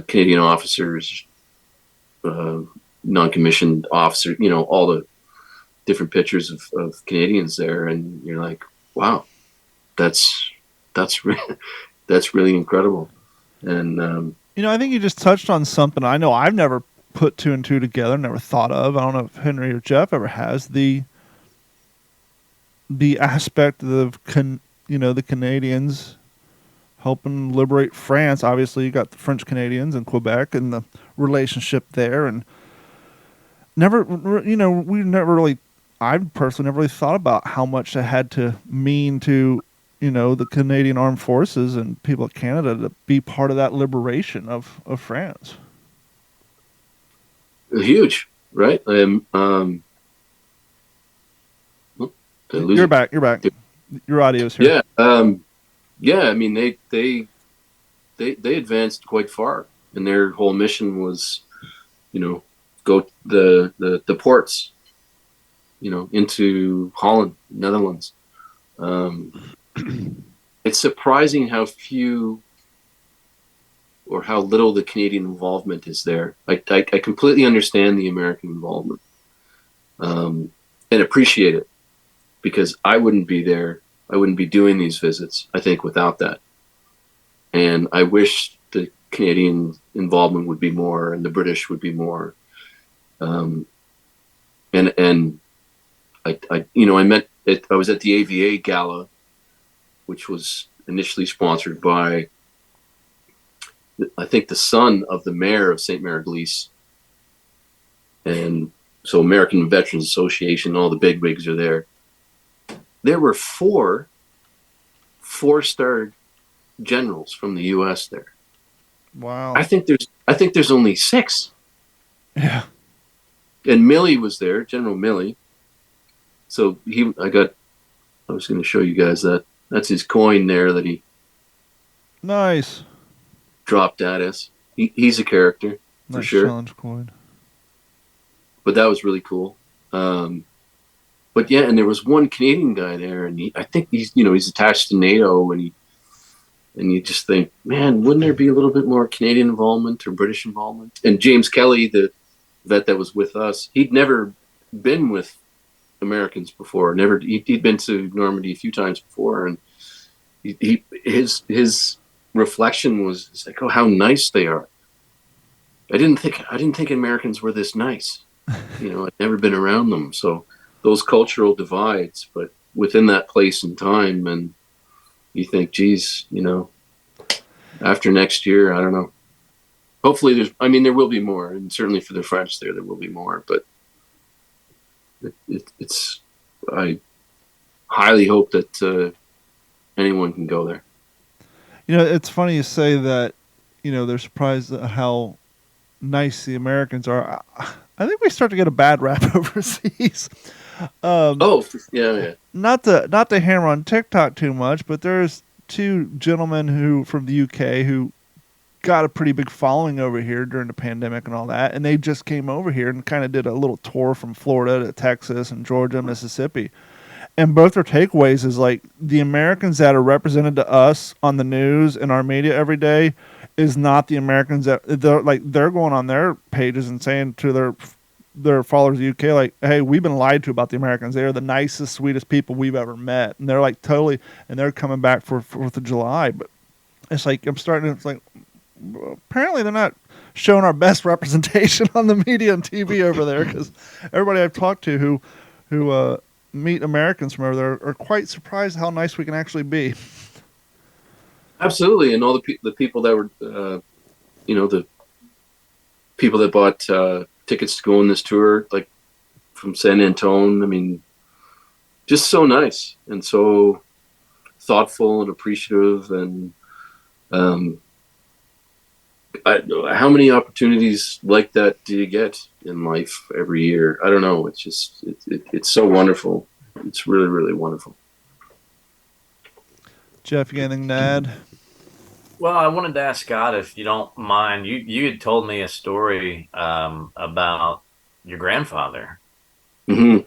Canadian officers, non-commissioned officers, all the different pictures of Canadians there. And you're like, wow, that's really incredible. And, I think you just touched on something I know I've never put 2 and 2 together, never thought of. I don't know if Henry or Jeff ever has the aspect of the Canadians helping liberate France. Obviously, you got the French Canadians in Quebec and the relationship there, and I personally never really thought about how much it had to mean to the Canadian Armed Forces and people of Canada to be part of that liberation of France. Huge, right? Did I lose You're you? back. Your audio's here. Yeah. I mean, they advanced quite far, and their whole mission was, go the ports, into Holland, Netherlands. It's surprising how few or how little the Canadian involvement is there. I completely understand the American involvement, and appreciate it, because I wouldn't be there. I wouldn't be doing these visits, I think, without that. And I wish the Canadian involvement would be more, and the British would be more. And I was at the AVA Gala, which was initially sponsored by, I think, the son of the mayor of St. Mary-Glise. And so American Veterans Association, all the bigwigs are there. There were four-star generals from the U.S. there. Wow. I think there's only 6. Yeah. And Milley was there, General Milley. So I was going to show you guys that. That's his coin there that he Nice. dropped at us. He's a character, for Nice sure. challenge coin. But that was really cool. But yeah, and there was one Canadian guy there, and I think he's attached to NATO, and you just think, man, wouldn't there be a little bit more Canadian involvement or British involvement? And James Kelly, the vet that was with us, he'd never been with Americans before. He'd been to Normandy a few times before, and his reflection was like, oh, how nice they are. I didn't think Americans were this nice. I'd never been around them, so those cultural divides, but within that place and time, and you think, geez, after next year, I don't know. Hopefully there will be more, and certainly for the French there will be more, but I highly hope that anyone can go there. It's funny you say that, they're surprised at how nice the Americans are. I think we start to get a bad rap overseas. Yeah. Not to hammer on TikTok too much, but there's 2 gentlemen who from the UK who got a pretty big following over here during the pandemic and all that, and they just came over here and kind of did a little tour from Florida to Texas and Georgia, Mississippi. And both their takeaways is like the Americans that are represented to us on the news and our media every day is not the Americans that they're going on their pages and saying to their followers in the UK, like, hey, we've been lied to about the Americans. They're the nicest, sweetest people we've ever met. And they're like totally, and they're coming back for 4th of July. But it's like, it's like, apparently they're not showing our best representation on the media and TV over there, because everybody I've talked to who meet Americans from over there are quite surprised how nice we can actually be. Absolutely, and all the people that were, the people that bought tickets to go on this tour, like from San Antone. I mean, just so nice and so thoughtful and appreciative, and how many opportunities like that do you get in life every year? I don't know. It's just it's so wonderful. It's really, really wonderful. Jeff, you got anything to add? Well, I wanted to ask Scott, if you don't mind. You had told me a story about your grandfather, Mm-hmm.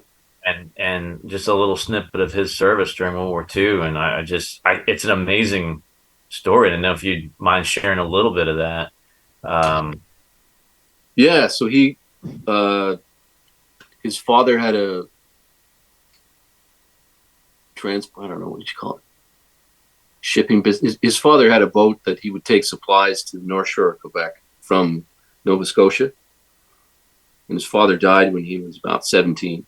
and just a little snippet of his service during World War II, and it's an amazing story. I don't know if you'd mind sharing a little bit of that. Yeah, so his father had a I don't know what you call it, shipping business. His father had a boat that he would take supplies to the North Shore of Quebec from Nova Scotia. And his father died when he was about 17.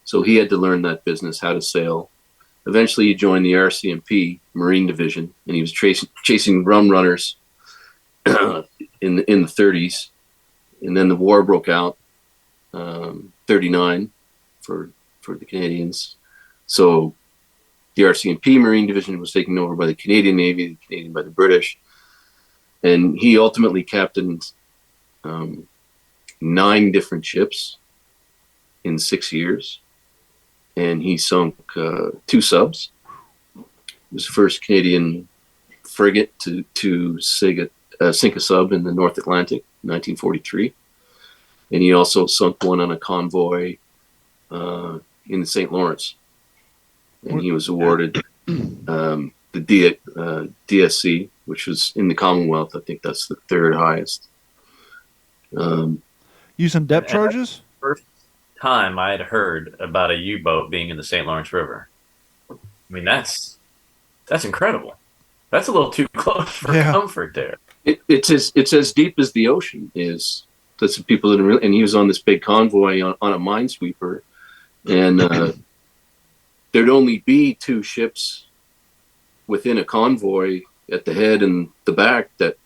So he had to learn that business, how to sail. Eventually he joined the RCMP Marine Division, and he was chasing rum runners in the 30s. And then the war broke out, 39 for the Canadians. So the RCMP Marine Division was taken over by the Canadian Navy, the Canadian by the British. And he ultimately captained 9 different ships in 6 years. And he sunk 2 subs. It was the first Canadian frigate to sink a sub in the North Atlantic in 1943. And he also sunk one on a convoy in the St. Lawrence. And he was awarded the DSC, which was in the Commonwealth. I think that's the 3rd highest. Using depth charges? First time I had heard about a U-boat being in the St. Lawrence River. I mean, that's incredible. That's a little too close for comfort there. It's as deep as the ocean is. That's what people didn't really. And he was on this big convoy on a minesweeper, and there'd only be 2 ships within a convoy at the head and the back that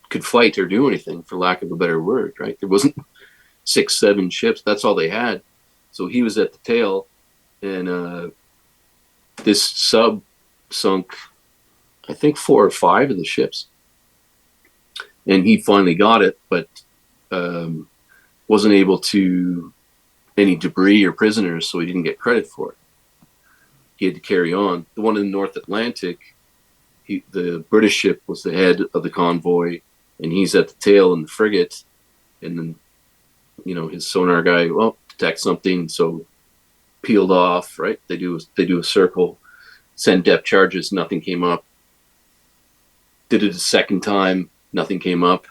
could fight or do anything, for lack of a better word. Right? There wasn't 6, 7 ships. That's all they had. So he was at the tail, and this sub sunk, I think, 4 or 5 of the ships. And he finally got it, but wasn't able to any debris or prisoners, so he didn't get credit for it. He had to carry on. The one in the North Atlantic, the British ship was the head of the convoy, and he's at the tail in the frigate. And then, his sonar guy, detect something, so peeled off. Right? They do a circle, send depth charges, nothing came up. Did it a second time, nothing came up.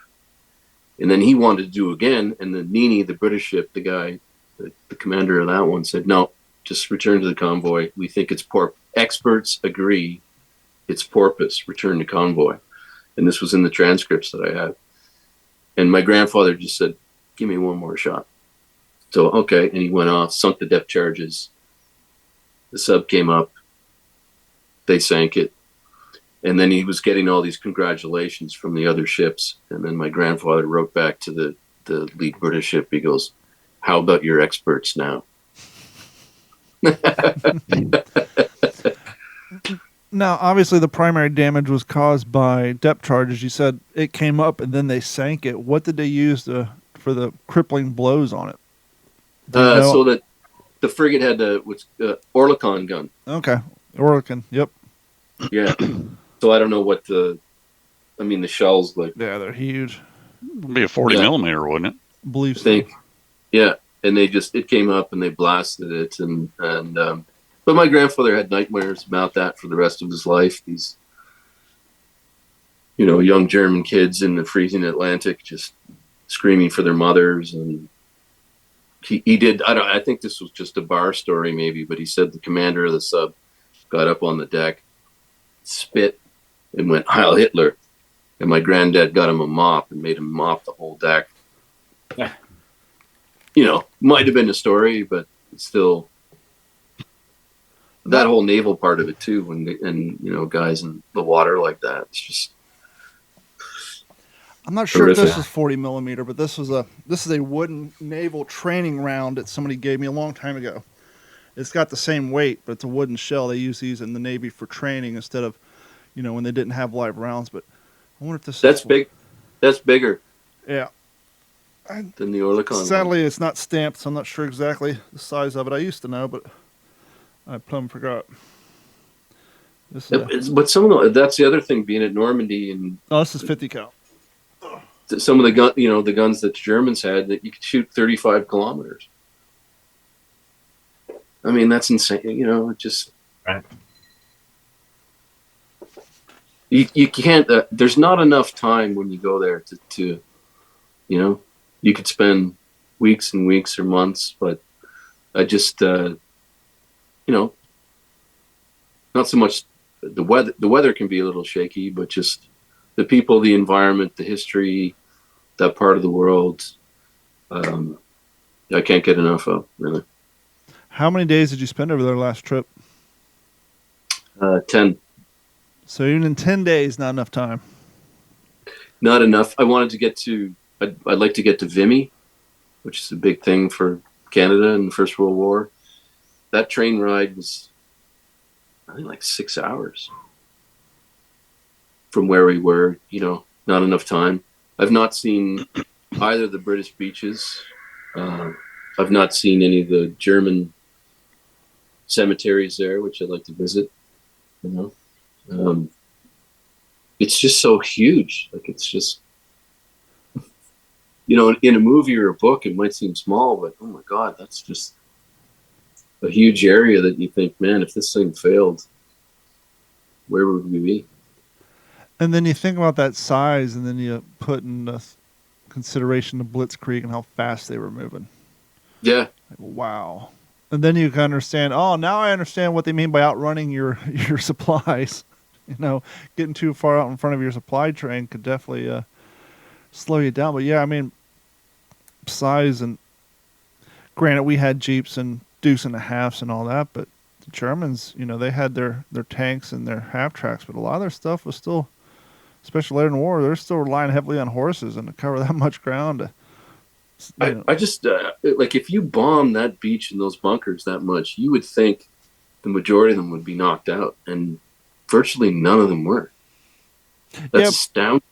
And then he wanted to do again, and the Nini, the British ship, the guy, the commander of that one, said, no, just return to the convoy. We think it's experts agree it's porpoise. Return to convoy. And this was in the transcripts that I had. And my grandfather just said, give me one more shot. So, okay. And he went off, sunk the depth charges. The sub came up. They sank it. And then he was getting all these congratulations from the other ships. And then my grandfather wrote back to the lead British ship. He goes, how about your experts now? Now, obviously, the primary damage was caused by depth charges. You said it came up and then they sank it. What did they use for the crippling blows on it? So that the frigate had a Oerlikon gun. Okay, Oerlikon. Yep. Yeah. So I don't know what the shells like. Yeah, they're huge. It'd be a 40 millimeter, wouldn't it? Believe so. Yeah. And it came up and they blasted it, and but my grandfather had nightmares about that for the rest of his life. These, young German kids in the freezing Atlantic just screaming for their mothers, and he did. I think this was just a bar story maybe, but he said the commander of the sub got up on the deck, spit, and went Heil Hitler, and my granddad got him a mop and made him mop the whole deck. Yeah. Might have been a story, but still, that whole naval part of it too, and guys in the water like that, it's just. I'm not sure horrific. if this is 40 millimeter, but this is a wooden naval training round that somebody gave me a long time ago. It's got the same weight, but it's a wooden shell. They use these in the Navy for training instead of, when they didn't have live rounds. But I wonder if this. That's big. That's bigger. Yeah. Than the Oerlikon. Sadly, it's not stamped, so I'm not sure exactly the size of it. I used to know, but I plumb forgot. But that's the other thing, being at Normandy, and this is 50 cal. Some of the guns that the Germans had, that you could shoot 35 kilometers. I mean, that's insane. It just. Right. You can't. There's not enough time when you go there to you could spend weeks and weeks or months, but I just, not so much the weather. The weather can be a little shaky, but just the people, the environment, the history, that part of the world, I can't get enough of, really. How many days did you spend over there last trip? 10. So even in 10 days, not enough time. Not enough. I wanted to get to. I'd like to get to Vimy, which is a big thing for Canada in the First World War. That train ride was I think like 6 hours from where we were. Not enough time. I've not seen either of the British beaches. I've not seen any of the German cemeteries there, which I'd like to visit. It's just so huge. Like, it's just, in a movie or a book, it might seem small, but oh my God, that's just a huge area that you think, man, if this thing failed, where would we be? And then you think about that size, and then you put in consideration the Blitzkrieg and how fast they were moving. Yeah. Like, wow. And then you can understand, now I understand what they mean by outrunning your supplies. Getting too far out in front of your supply train could definitely slow you down. But yeah, I mean, size, and granted, we had Jeeps and Deuce and a halves and all that, but the Germans, they had their tanks and their half tracks, but a lot of their stuff was still, especially later in the war, they're still relying heavily on horses, and to cover that much ground. I just like, if you bomb that beach and those bunkers that much, you would think the majority of them would be knocked out, and virtually none of them were. That's astounding,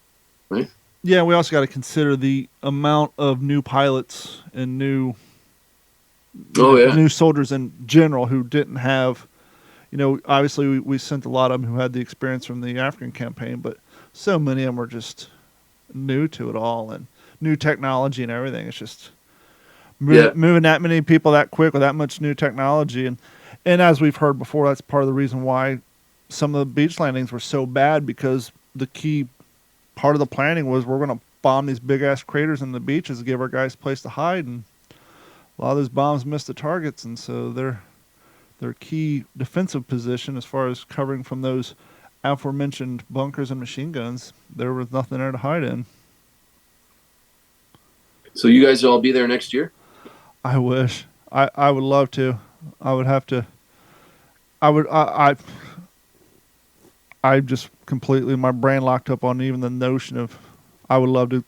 right? Yeah, we also got to consider the amount of new pilots and new soldiers in general who didn't have, obviously we sent a lot of them who had the experience from the African campaign, but so many of them were just new to it all, and new technology and everything. It's just moving that many people that quick with that much new technology. And as we've heard before, that's part of the reason why some of the beach landings were so bad, because the key part of the planning was, we're going to bomb these big ass craters in the beaches to give our guys a place to hide, and a lot of those bombs missed the targets, and so their key defensive position, as far as covering from those aforementioned bunkers and machine guns, there was nothing there to hide in. So you guys will all be there next year? I wish. I would love to. I would have to. I just completely, my brain locked up on even the notion of, I would love to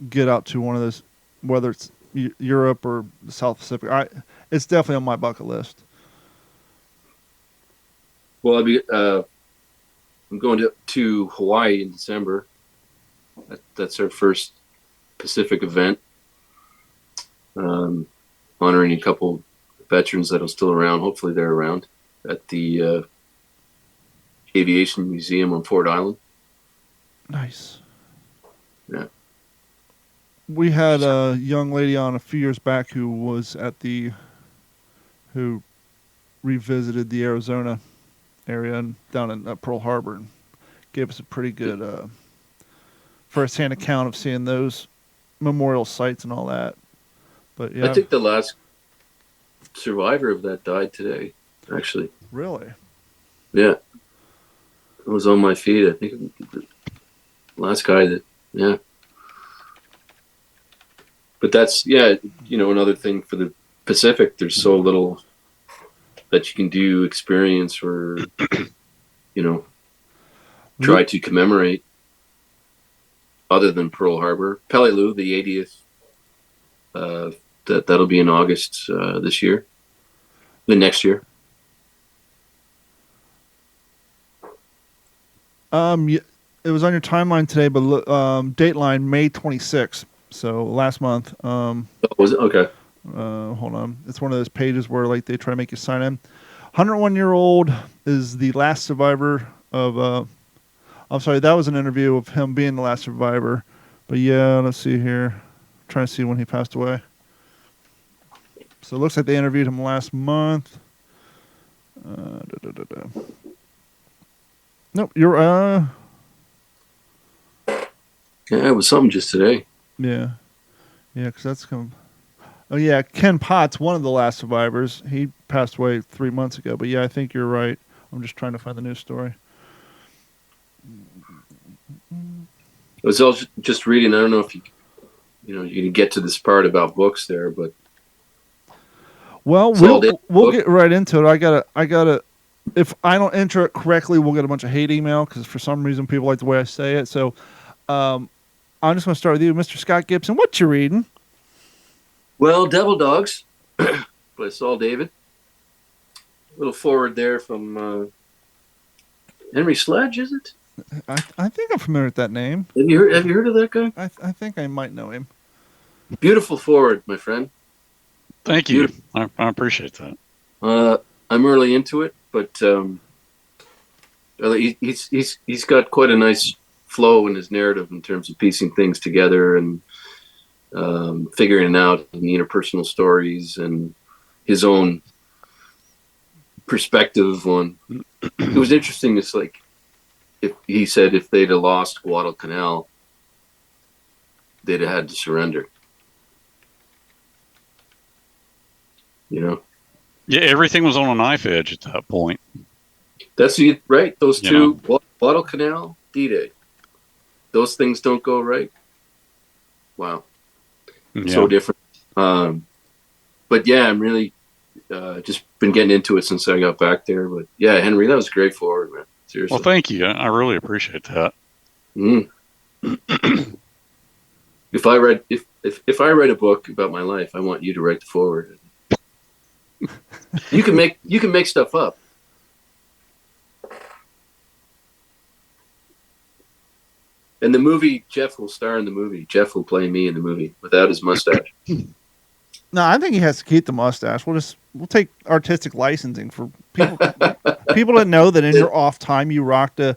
get out to one of those, whether it's Europe or the South Pacific. It's definitely on my bucket list. Well, I'm going to Hawaii in December. That's our first Pacific event. Honoring a couple veterans that are still around. Hopefully they're around at the Aviation Museum on Ford Island. Nice. Yeah. We had a young lady on a few years back who revisited the Arizona area and down in Pearl Harbor, and gave us a pretty good first-hand account of seeing those memorial sites and all that. But yeah, I think the last survivor of that died today, actually. Really? Yeah. It was on my feed. I think the last guy that, yeah. But that's, another thing for the Pacific. There's so little that you can do, experience, or, try to commemorate other than Pearl Harbor. Peleliu, the 80th, that'll be in August this year. The next year. It was on your timeline today, but dateline May 26th. So last month. Was it? Okay. Hold on. It's one of those pages where they try to make you sign in. 101-year-old is the last survivor of. I'm sorry, that was an interview of him being the last survivor. But yeah, let's see here. I'm trying to see when he passed away. So it looks like they interviewed him last month. Nope, you're Yeah, it was something just today. Yeah, because that's come. Oh yeah, Ken Potts, one of the last survivors. He passed away 3 months ago. But yeah, I think you're right. I'm just trying to find the news story. I was just reading. I don't know if you can get to this part about books there, but well, we'll get right into it. I gotta. If I don't enter it correctly, we'll get a bunch of hate email because for some reason people like the way I say it. So, I'm just going to start with you, Mr. Scott-Gibson. What you reading? Well, Devil Dogs by Saul David. little forward there from Henry Sledge, is it? I think I'm familiar with that name. Have you heard of that guy? I think I might know him. Beautiful forward, my friend. Thank you. I appreciate that. I'm really into it, but he's got quite a nice flow in his narrative in terms of piecing things together and figuring out the interpersonal stories and his own perspective on. It was interesting. It's like he said if they'd have lost Guadalcanal, they'd have had to surrender. You know. Yeah, everything was on a knife edge at that point. That's it, right? Those You two, Guadalcanal, D-Day. Those things don't go right. Wow. Yeah. So different. But yeah, I'm really just been getting into it since I got back there. But yeah, Henry, that was great forward, man. Seriously. Well, thank you. I really appreciate that. Mm. If I write a book about my life, I want you to write the forward. You can make stuff up. And the movie, Jeff will star in the movie. Jeff will play me in the movie without his mustache. No, I think he has to keep the mustache. We'll take artistic licensing for people. People that know that in your off time you rocked a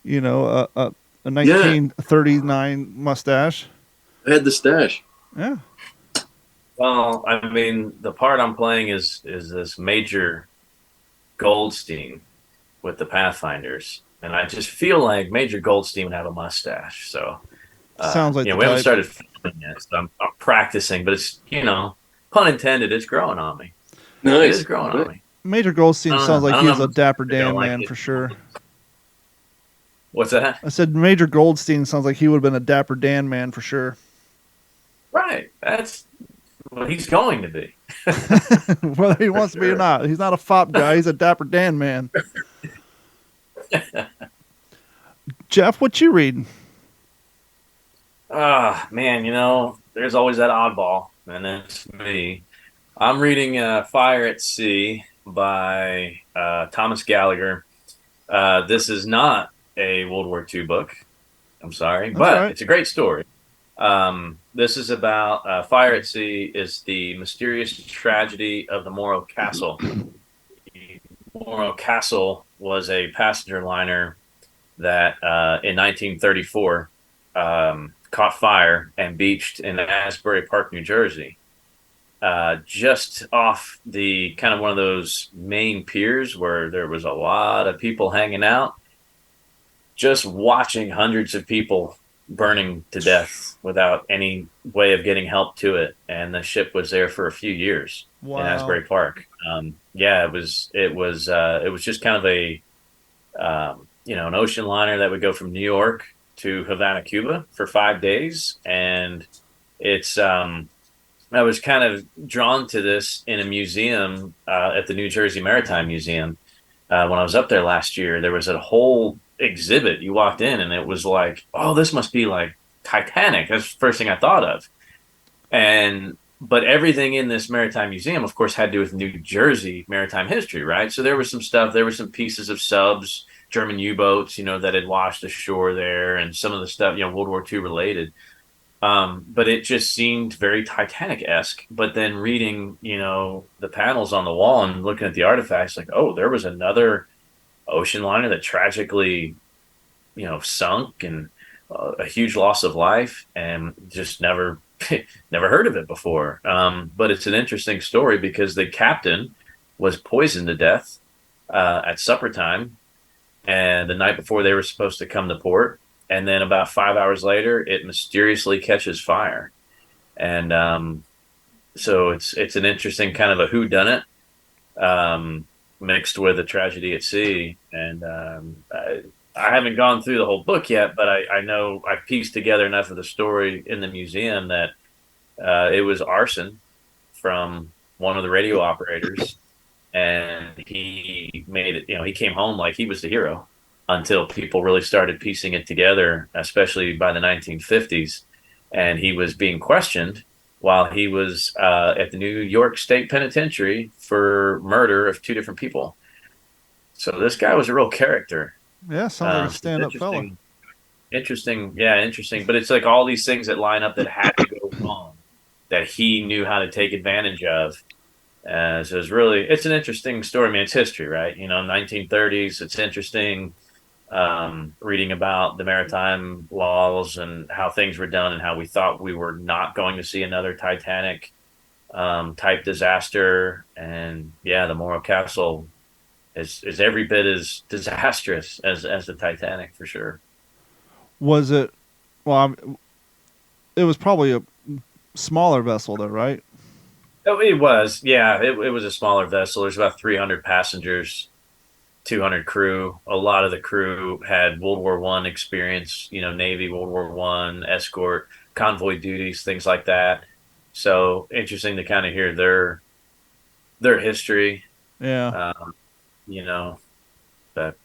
1939 mustache. I had the stash. Yeah. Well, I mean, the part I'm playing is this Major Goldstein with the Pathfinders, and I just feel like Major Goldstein would have a mustache. So sounds like we haven't started filming yet, so I'm practicing, but it's pun intended, it's growing on me. Nice. It is growing on me. Major Goldstein sounds like he was a Dapper Dan like man it. for sure. What's that? I said Major Goldstein sounds like he would have been a Dapper Dan man for sure. Right. That's what he's going to be. Whether he wants to be or not. He's not a fop guy. He's a Dapper Dan man. Jeff, what you reading? Man, there's always that oddball, and that's me. I'm reading Fire at Sea by Thomas Gallagher. This is not a World War II book. I'm sorry, but It's a great story. This is about Fire at Sea is the mysterious tragedy of the Morro Castle. The Morro Castle was a passenger liner that in 1934 caught fire and beached in Asbury Park, New Jersey. Just off the kind of one of those main piers where there was a lot of people hanging out, just watching hundreds of people burning to death without any way of getting help to it. And the ship was there for a few years in Asbury Park. It was just kind of a, an ocean liner that would go from New York to Havana, Cuba for 5 days. And I was kind of drawn to this in a museum at the New Jersey Maritime Museum. When I was up there last year, there was a whole exhibit. You walked in and it was like, oh, this must be like Titanic. That's the first thing I thought of. But everything in this maritime museum, of course, had to do with New Jersey maritime history, right? So there was some stuff, there were some pieces of subs, German U-boats, that had washed ashore there, and some of the stuff, World War II related. But it just seemed very Titanic-esque. But then reading, the panels on the wall and looking at the artifacts, like, oh, there was another ocean liner that tragically, sunk, and a huge loss of life, and just never heard of it before. But it's an interesting story because the captain was poisoned to death at supper time, and the night before they were supposed to come to port. And then about 5 hours later, it mysteriously catches fire. And so it's an interesting kind of a whodunit mixed with a tragedy at sea. And I haven't gone through the whole book yet, but I know I've pieced together enough of the story in the museum that it was arson from one of the radio operators. And he made it, he came home like he was the hero, until people really started piecing it together, especially by the 1950s. And he was being questioned while he was at the New York State Penitentiary for murder of 2 different people. So this guy was a real character. Yeah, sounds like a It's stand-up fella. Interesting. Yeah, interesting. But it's like all these things that line up that had to go wrong that he knew how to take advantage of. So it's an interesting story. I mean, it's history, right? 1930s. It's interesting reading about the maritime laws and how things were done and how we thought we were not going to see another Titanic type disaster. And yeah, the Morro Castle is every bit as disastrous as the Titanic, for sure. Was it? Well, it was probably a smaller vessel, though, right? Oh, it was. Yeah, it was a smaller vessel. There's about 300 passengers, 200 crew. A lot of the crew had World War I experience, Navy, World War I, escort, convoy duties, things like that. So interesting to kind of hear their history. Yeah. But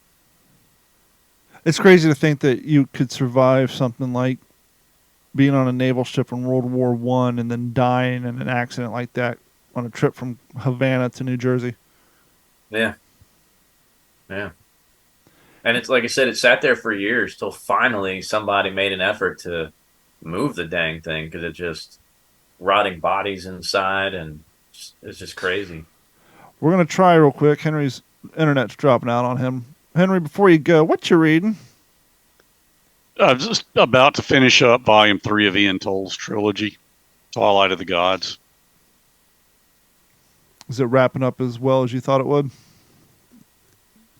It's crazy to think that you could survive something like being on a naval ship in World War I and then dying in an accident like that on a trip from Havana to New Jersey. yeah. And it's like I said, it sat there for years till finally somebody made an effort to move the dang thing because it just rotting bodies inside, and it's just crazy. We're going to try real quick. Henry's internet's dropping out on him. Henry, before you go, what you reading? I'm just about to finish up Volume 3 of Ian Toll's trilogy, Twilight of the Gods. Is it wrapping up as well as you thought it would?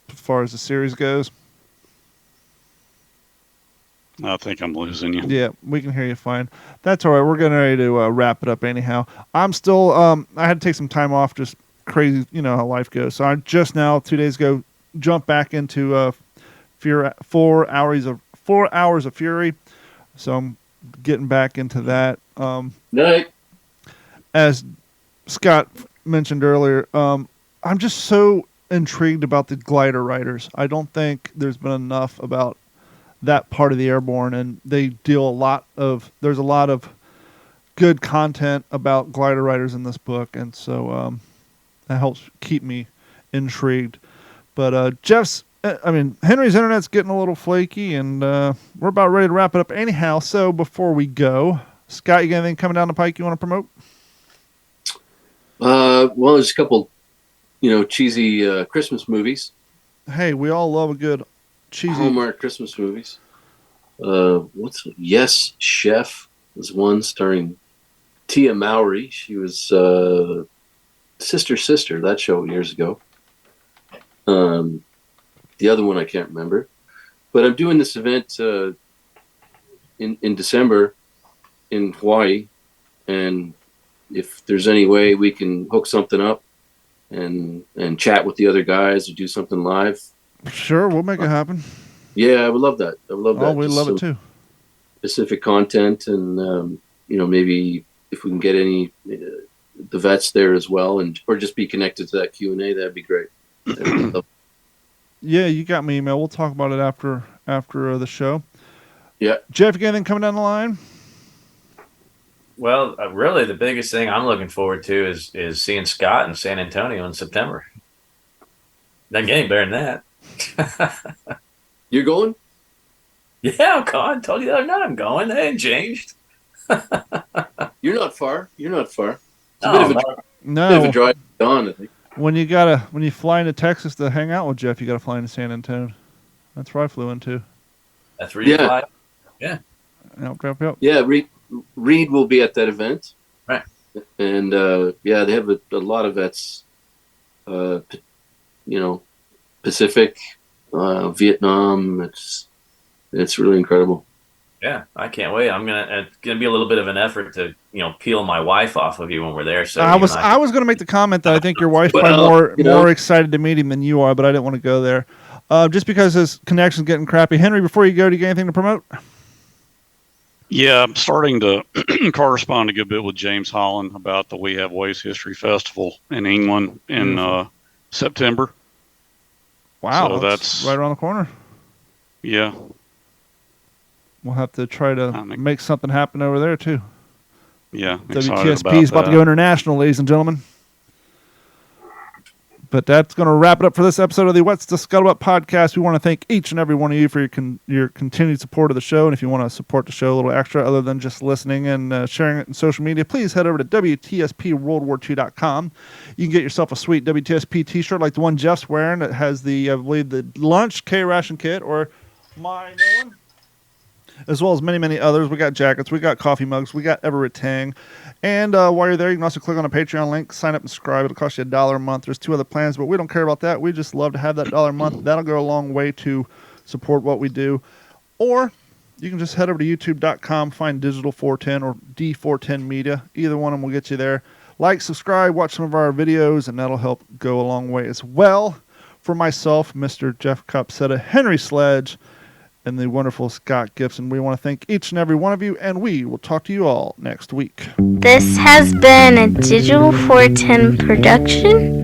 As far as the series goes? I think I'm losing you. Yeah, we can hear you fine. That's all right. We're getting ready to wrap it up anyhow. I'm still, I had to take some time off, just crazy, how life goes. So I just now, 2 days ago, jumped back into 4 hours of Fury. So I'm getting back into that. Night. As Scott mentioned earlier, I'm just so intrigued about the glider riders. I don't think there's been enough about that part of the airborne, and they deal there's a lot of good content about glider riders in this book, and so that helps keep me intrigued. But Henry's internet's getting a little flaky, and we're about ready to wrap it up anyhow. So before we go, Scott, you got anything coming down the pike you want to promote? Well, there's a couple, cheesy Christmas movies. Hey, we all love a good cheesy Hallmark Christmas movies. Yes, Chef was one starring Tia Mowry. She was Sister, that show years ago. The other one I can't remember. But I'm doing this event in December in Hawaii, and if there's any way we can hook something up and chat with the other guys or do something live. Sure, we'll make it happen. Yeah, I would love that. I would love that. Oh, we'd love it too. Specific content, and maybe if we can get any the vets there as well, or just be connected to that Q&A, that'd be great. Yeah, you got my email. We'll talk about it after the show. Yeah, Jeff, you got anything coming down the line? Well, really, the biggest thing I'm looking forward to is seeing Scott in San Antonio in September. Doesn't get any better than that. You're going? Yeah, I'm going. I told you the other night I'm going. They ain't changed. You're not far. It's a Oh, bit of a drive down, I think. When you fly into Texas to hang out with Jeff, you got to fly into San Antonio. That's where I flew into. That's where you fly. Yeah. Yep. Yeah, Reed will be at that event. Right. And they have a lot of vets. Pacific, Vietnam. It's really incredible. Yeah, I can't wait. It's gonna be a little bit of an effort to peel my wife off of you when we're there. So I was going to make the comment that I think your wife's probably more excited to meet him than you are, but I didn't want to go there, just because his connection's getting crappy. Henry, before you go, do you got anything to promote? Yeah, I'm starting to correspond a good bit with James Holland about the We Have Ways History Festival in England in September. Wow, so that's right around the corner. Yeah. We'll have to try to make something happen over there, too. Yeah, excited WTSP about is about to that. go international, ladies and gentlemen. But that's going to wrap it up for this episode of the What's the Scuttlebutt podcast. We want to thank each and every one of you for your continued support of the show. And if you want to support the show a little extra, other than just listening and sharing it in social media, please head over to WTSPWorldWar2.com. You can get yourself a sweet WTSP t-shirt like the one Jeff's wearing that has the, I believe, the lunch K-ration kit, or my new one, as well as many, many others. We got jackets, we got coffee mugs, we got Everetang. And while you're there, you can also click on the Patreon link, sign up and subscribe. It'll cost you $1 a month. There's 2 other plans, but we don't care about that. We just love to have that $1 a month. That'll go a long way to support what we do. Or you can just head over to youtube.com, find Digital 410 or D410 Media. Either one of them will get you there. Like, subscribe, watch some of our videos, and that'll help go a long way as well. For myself, Mr. Jeff Copsetta, Henry Sledge, and the wonderful Scott Gibson, we want to thank each and every one of you, and we will talk to you all next week. This has been a Digital 410 production.